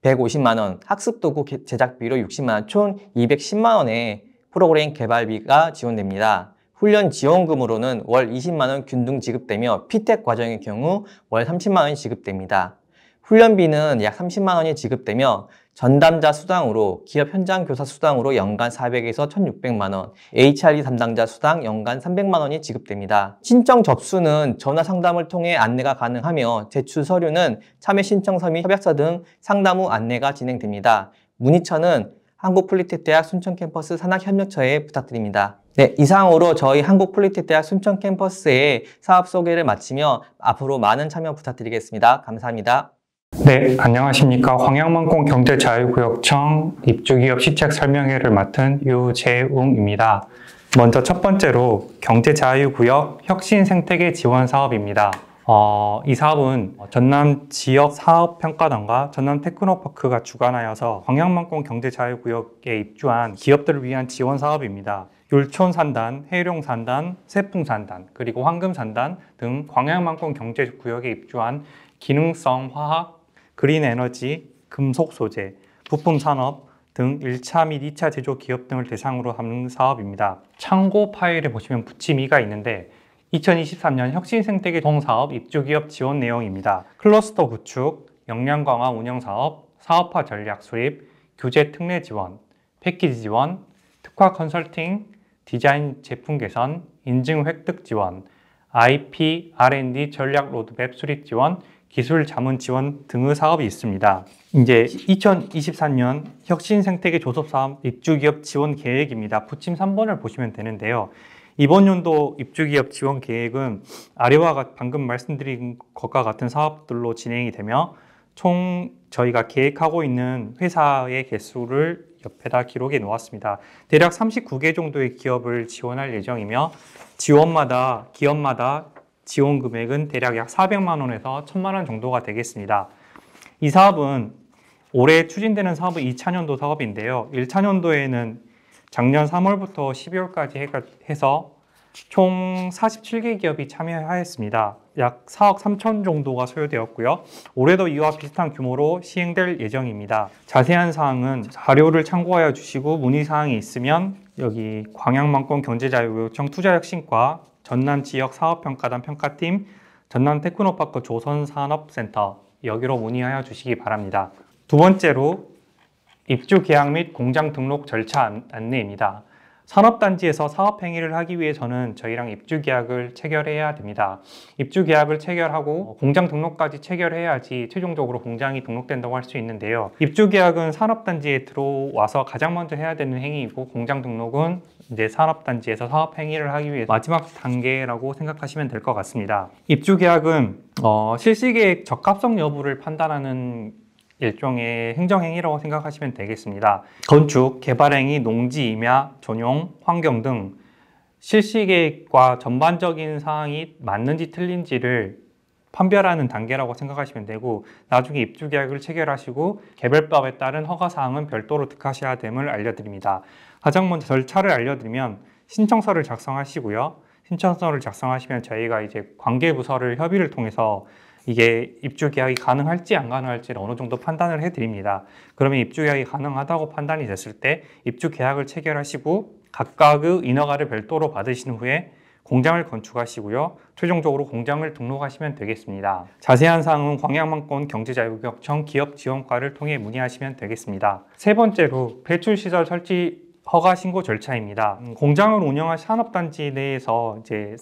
150만 원, 학습도구 제작비로 60만 원, 총 210만 원의 프로그램 개발비가 지원됩니다. 훈련 지원금으로는 월 20만 원 균등 지급되며 피텍 과정의 경우 월 30만 원이 지급됩니다. 훈련비는 약 30만 원이 지급되며 전담자 수당으로 기업 현장 교사 수당으로 연간 400에서 1,600만 원, HRD 담당자 수당 연간 300만 원이 지급됩니다. 신청 접수는 전화 상담을 통해 안내가 가능하며 제출 서류는 참여 신청서 및 협약서 등 상담 후 안내가 진행됩니다. 문의처는 한국폴리텍대학 순천캠퍼스 산학협력처에 부탁드립니다. 네, 이상으로 저희 한국폴리텍대학 순천캠퍼스의 사업 소개를 마치며 앞으로 많은 참여 부탁드리겠습니다. 감사합니다. 네, 안녕하십니까. 황양만공 경제자유구역청 입주기업 시책 설명회를 맡은 유재웅입니다. 먼저 첫 번째로 경제자유구역 혁신생태계 지원 사업입니다. 이 사업은 전남 지역사업평가단과 전남 테크노파크가 주관하여서 황양만공 경제자유구역에 입주한 기업들을 위한 지원 사업입니다. 율촌산단, 해룡산단, 세풍산단, 그리고 황금산단 등 광양만권 경제구역에 입주한 기능성 화학, 그린에너지, 금속소재, 부품산업 등 1차 및 2차 제조 기업 등을 대상으로 하는 사업입니다. 참고 파일에 보시면 붙임이가 있는데 2023년 혁신생태계 동사업 입주기업 지원 내용입니다. 클러스터 구축, 역량 강화 운영사업, 사업화 전략 수립, 규제 특례 지원, 패키지 지원, 특화 컨설팅, 디자인 제품 개선, 인증 획득 지원, IP, R&D 전략 로드맵 수립 지원, 기술 자문 지원 등의 사업이 있습니다. 이제 2024년 혁신생태계 조섭사업 입주기업 지원 계획입니다. 부침 3번을 보시면 되는데요. 이번 연도 입주기업 지원 계획은 아래와 방금 말씀드린 것과 같은 사업들로 진행이 되며 총 저희가 계획하고 있는 회사의 개수를 옆에다 기록해 놓았습니다. 대략 39개 정도의 기업을 지원할 예정이며 기업마다 지원 금액은 대략 약 400만 원에서 1000만 원 정도가 되겠습니다. 이 사업은 올해 추진되는 사업은 2차년도 사업인데요. 1차년도에는 작년 3월부터 12월까지 해서 총 47개 기업이 참여하였습니다. 약 4억 3천 정도가 소요되었고요. 올해도 이와 비슷한 규모로 시행될 예정입니다. 자세한 사항은 자료를 참고하여 주시고 문의사항이 있으면 여기 광양만권 경제자유구역청 투자혁신과 전남지역사업평가단 평가팀, 전남테크노파크 조선산업센터 여기로 문의하여 주시기 바랍니다. 두 번째로 입주 계약 및 공장 등록 절차 안내입니다. 산업단지에서 사업행위를 하기 위해서는 저희랑 입주계약을 체결해야 됩니다. 입주계약을 체결하고 공장 등록까지 체결해야지 최종적으로 공장이 등록된다고 할 수 있는데요. 입주계약은 산업단지에 들어와서 가장 먼저 해야 되는 행위이고 공장 등록은 이제 산업단지에서 사업행위를 하기 위해 마지막 단계라고 생각하시면 될 것 같습니다. 입주계약은 실시계획 적합성 여부를 판단하는 일종의 행정행위라고 생각하시면 되겠습니다. 건축, 개발행위, 농지, 임야, 전용, 환경 등 실시계획과 전반적인 사항이 맞는지 틀린지를 판별하는 단계라고 생각하시면 되고 나중에 입주계약을 체결하시고 개별법에 따른 허가사항은 별도로 득하셔야 됨을 알려드립니다. 가장 먼저 절차를 알려드리면 신청서를 작성하시고요. 신청서를 작성하시면 저희가 이제 관계부서를 협의를 통해서 이게 입주계약이 가능할지 안 가능할지를 어느 정도 판단을 해드립니다. 그러면 입주계약이 가능하다고 판단이 됐을 때 입주계약을 체결하시고 각각의 인허가를 별도로 받으신 후에 공장을 건축하시고요. 최종적으로 공장을 등록하시면 되겠습니다. 자세한 사항은 광양만권 경제자유구역청 기업지원과를 통해 문의하시면 되겠습니다. 세 번째로 배출시설 설치 허가 신고 절차입니다. 공장을 운영할 산업단지 내에서 이제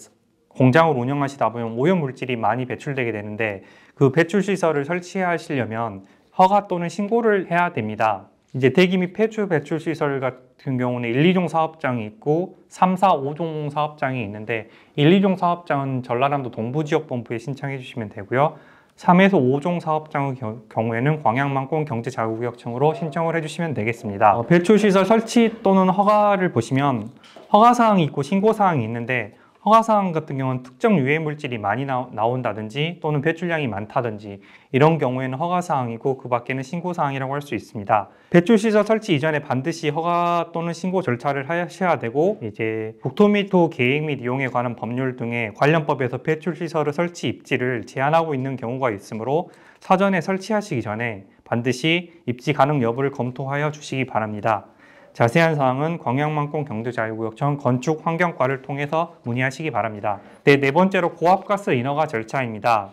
공장을 운영하시다 보면 오염물질이 많이 배출되게 되는데 그 배출시설을 설치하시려면 허가 또는 신고를 해야 됩니다. 이제 대기 및 폐수 배출시설 같은 경우는 1, 2종 사업장이 있고 3, 4, 5종 사업장이 있는데 1, 2종 사업장은 전라남도 동부지역본부에 신청해 주시면 되고요. 3에서 5종 사업장의 경우에는 광양만권 경제자유구역청으로 신청을 해주시면 되겠습니다. 배출시설 설치 또는 허가를 보시면 허가사항이 있고 신고사항이 있는데 허가사항 같은 경우는 특정 유해물질이 많이 나온다든지 또는 배출량이 많다든지 이런 경우에는 허가사항이고 그 밖에는 신고사항이라고 할 수 있습니다. 배출시설 설치 이전에 반드시 허가 또는 신고 절차를 하셔야 되고 이제 국토 및 도 계획 및 이용에 관한 법률 등의 관련 법에서 배출시설의 설치 입지를 제한하고 있는 경우가 있으므로 사전에 설치하시기 전에 반드시 입지 가능 여부를 검토하여 주시기 바랍니다. 자세한 사항은 광양만권 경제자유구역청 건축환경과를 통해서 문의하시기 바랍니다. 네 번째로 고압가스 인허가 절차입니다.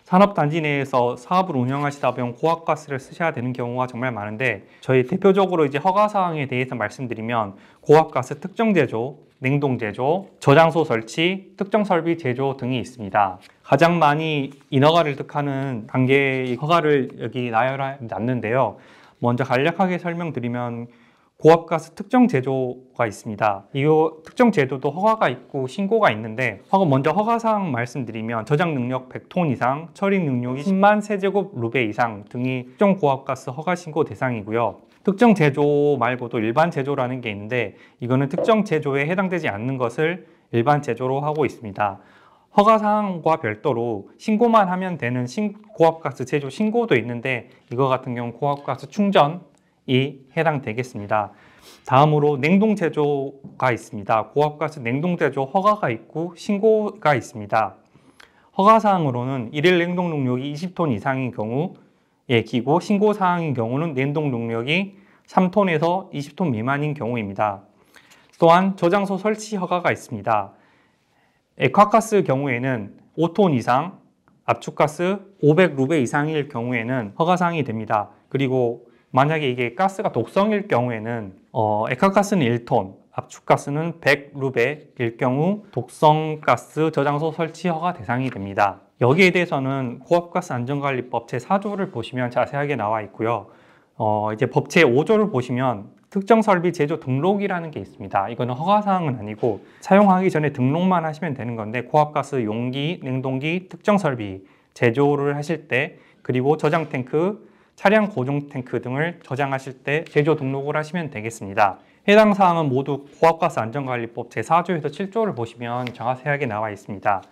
산업단지 내에서 사업을 운영하시다 보면 고압가스를 쓰셔야 되는 경우가 정말 많은데 저희 대표적으로 이제 허가사항에 대해서 말씀드리면 고압가스 특정 제조, 냉동 제조, 저장소 설치, 특정 설비 제조 등이 있습니다. 가장 많이 인허가를 득하는 단계의 허가를 여기 나열해놨는데요. 먼저 간략하게 설명드리면 고압가스 특정 제조가 있습니다. 이 특정 제조도 허가가 있고 신고가 있는데 먼저 허가사항 말씀드리면 저장 능력 100톤 이상, 처리 능력이 10만 세제곱 루베 이상 등이 특정 고압가스 허가 신고 대상이고요. 특정 제조 말고도 일반 제조라는 게 있는데 이거는 특정 제조에 해당되지 않는 것을 일반 제조로 하고 있습니다. 허가사항과 별도로 신고만 하면 되는 고압가스 제조 신고도 있는데 이거 같은 경우 고압가스 충전, 해당되겠습니다. 다음으로 냉동 제조가 있습니다. 고압가스 냉동 제조 허가가 있고 신고가 있습니다. 허가사항으로는 일일 냉동 능력이 20톤 이상인 경우의 기고, 신고사항인 경우는 냉동 능력이 3톤에서 20톤 미만인 경우입니다. 또한 저장소 설치 허가가 있습니다. 액화가스 경우에는 5톤 이상, 압축가스 500루베 이상일 경우에는 허가사항이 됩니다. 그리고 만약에 이게 가스가 독성일 경우에는 액화가스는 1톤, 압축가스는 100루베일 경우 독성가스 저장소 설치 허가 대상이 됩니다. 여기에 대해서는 고압가스 안전관리법 제4조를 보시면 자세하게 나와 있고요. 이제 법 제5조를 보시면 특정 설비 제조 등록이라는 게 있습니다. 이거는 허가사항은 아니고 사용하기 전에 등록만 하시면 되는 건데, 고압가스 용기, 냉동기, 특정 설비 제조를 하실 때, 그리고 저장 탱크, 차량 고정 탱크 등을 저장하실 때 제조 등록을 하시면 되겠습니다. 해당 사항은 모두 고압가스 안전관리법 제4조에서 7조를 보시면 자세하게 나와 있습니다.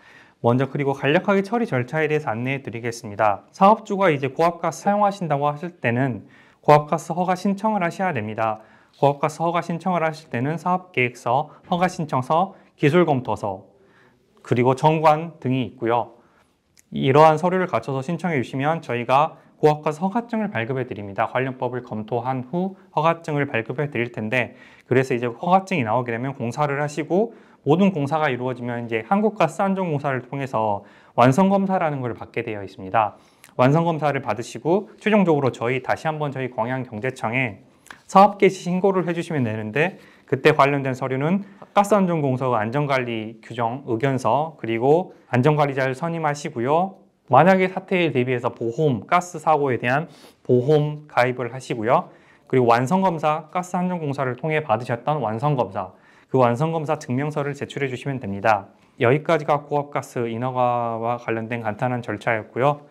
먼저 그리고 간략하게 처리 절차에 대해서 안내해 드리겠습니다. 사업주가 이제 고압가스 사용하신다고 하실 때는 고압가스 허가 신청을 하셔야 됩니다. 고압가스 허가 신청을 하실 때는 사업계획서, 허가신청서, 기술검토서, 그리고 정관 등이 있고요. 이러한 서류를 갖춰서 신청해 주시면 저희가 고압가스 허가증을 발급해 드립니다. 관련 법을 검토한 후 허가증을 발급해 드릴 텐데, 그래서 이제 허가증이 나오게 되면 공사를 하시고, 모든 공사가 이루어지면 이제 한국가스안전공사를 통해서 완성검사라는 걸 받게 되어 있습니다. 완성검사를 받으시고 최종적으로 다시 한번 저희 광양경제청에 사업 개시 신고를 해주시면 되는데, 그때 관련된 서류는 가스안전공사 안전관리 규정 의견서, 그리고 안전관리자를 선임하시고요. 만약에 사태에 대비해서 보험, 가스 사고에 대한 보험 가입을 하시고요. 그리고 완성검사, 가스안전공사를 통해 받으셨던 완성검사, 그 완성검사 증명서를 제출해 주시면 됩니다. 여기까지가 고압가스 인허가와 관련된 간단한 절차였고요.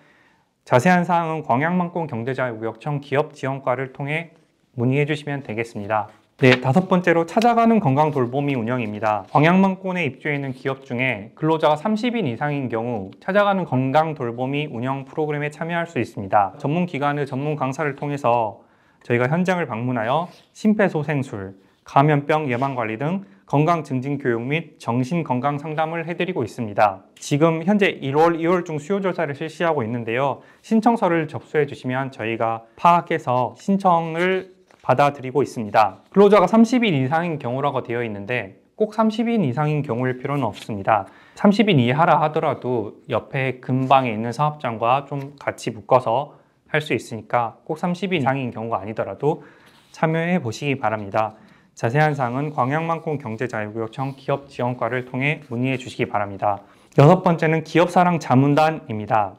자세한 사항은 광양만권 경제자유구역청 기업지원과를 통해 문의해 주시면 되겠습니다. 네, 5번째로 찾아가는 건강돌보미 운영입니다. 광양만권에 입주해 있는 기업 중에 근로자가 30인 이상인 경우 찾아가는 건강돌보미 운영 프로그램에 참여할 수 있습니다. 전문기관의 전문 강사를 통해서 저희가 현장을 방문하여 심폐소생술, 감염병 예방관리 등 건강 증진 교육 및 정신건강 상담을 해드리고 있습니다. 지금 현재 1월, 2월 중 수요조사를 실시하고 있는데요. 신청서를 접수해 주시면 저희가 파악해서 신청을 받아들이고 있습니다. 근로자가 30인 이상인 경우라고 되어 있는데 꼭 30인 이상인 경우일 필요는 없습니다. 30인 이하라 하더라도 옆에 근방에 있는 사업장과 좀 같이 묶어서 할 수 있으니까 꼭 30인 이상인 경우가 아니더라도 참여해 보시기 바랍니다. 자세한 사항은 광양만권 경제자유구역청 기업지원과를 통해 문의해 주시기 바랍니다. 6번째는 기업사랑 자문단입니다.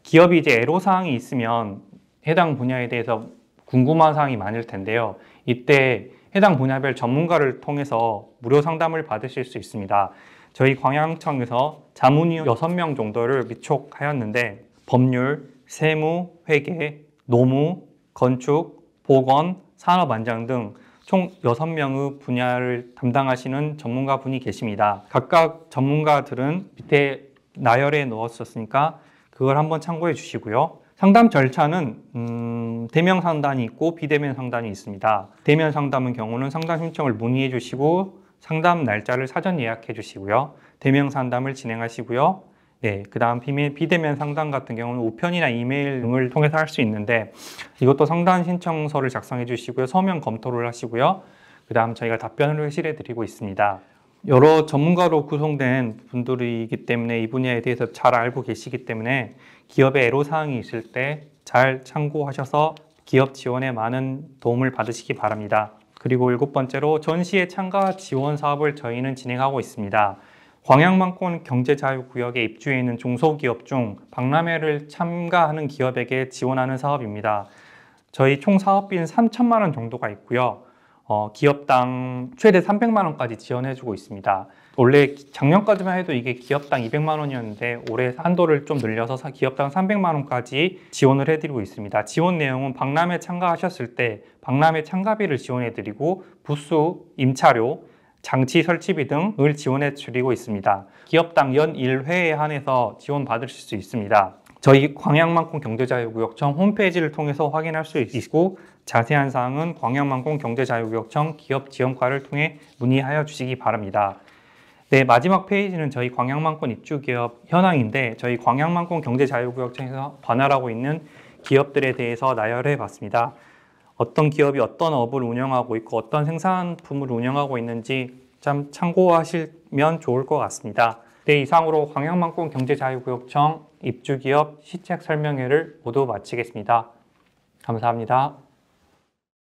기업이 이제 애로사항이 있으면 해당 분야에 대해서 궁금한 사항이 많을 텐데요. 이때 해당 분야별 전문가를 통해서 무료 상담을 받으실 수 있습니다. 저희 광양청에서 자문위 6명 정도를 위촉하였는데, 법률, 세무, 회계, 노무, 건축, 보건, 산업안전 등 총 6명의 분야를 담당하시는 전문가분이 계십니다. 각각 전문가들은 밑에 나열해 놓았었으니까 그걸 한번 참고해 주시고요. 상담 절차는 대면 상담이 있고 비대면 상담이 있습니다. 대면 상담의 경우는 상담 신청을 문의해 주시고 상담 날짜를 사전 예약해 주시고요. 대면 상담을 진행하시고요. 네, 그 다음 비대면 상담 같은 경우는 우편이나 이메일 등을 통해서 할 수 있는데, 이것도 상담 신청서를 작성해 주시고요. 서면 검토를 하시고요. 그 다음 저희가 답변을 회실해 드리고 있습니다. 여러 전문가로 구성된 분들이기 때문에 이 분야에 대해서 잘 알고 계시기 때문에 기업의 애로사항이 있을 때 잘 참고하셔서 기업 지원에 많은 도움을 받으시기 바랍니다. 그리고 7번째로 전시회 참가 지원 사업을 저희는 진행하고 있습니다. 광양만권 경제자유구역에 입주해 있는 중소기업 중 박람회를 참가하는 기업에게 지원하는 사업입니다. 저희 총 사업비는 3천만 원 정도가 있고요. 기업당 최대 300만 원까지 지원해주고 있습니다. 원래 작년까지만 해도 이게 기업당 200만 원이었는데 올해 한도를 좀 늘려서 기업당 300만 원까지 지원을 해드리고 있습니다. 지원 내용은 박람회 참가하셨을 때 박람회 참가비를 지원해드리고 부스, 임차료, 장치 설치비 등을 지원해 드리고 있습니다. 기업당 연 1회에 한해서 지원 받으실 수 있습니다. 저희 광양만콩 경제자유구역청 홈페이지를 통해서 확인할 수 있고 자세한 사항은 광양만콩 경제자유구역청 기업지원과를 통해 문의하여 주시기 바랍니다. 네, 마지막 페이지는 저희 광양만콩 입주기업 현황인데 저희 광양만콩 경제자유구역청에서 관할하고 있는 기업들에 대해서 나열해 봤습니다. 어떤 기업이 어떤 업을 운영하고 있고 어떤 생산품을 운영하고 있는지 참 참고하시면 좋을 것 같습니다. 네, 이상으로 광양만콩 경제자유구역청 입주기업 시책 설명회를 모두 마치겠습니다. 감사합니다.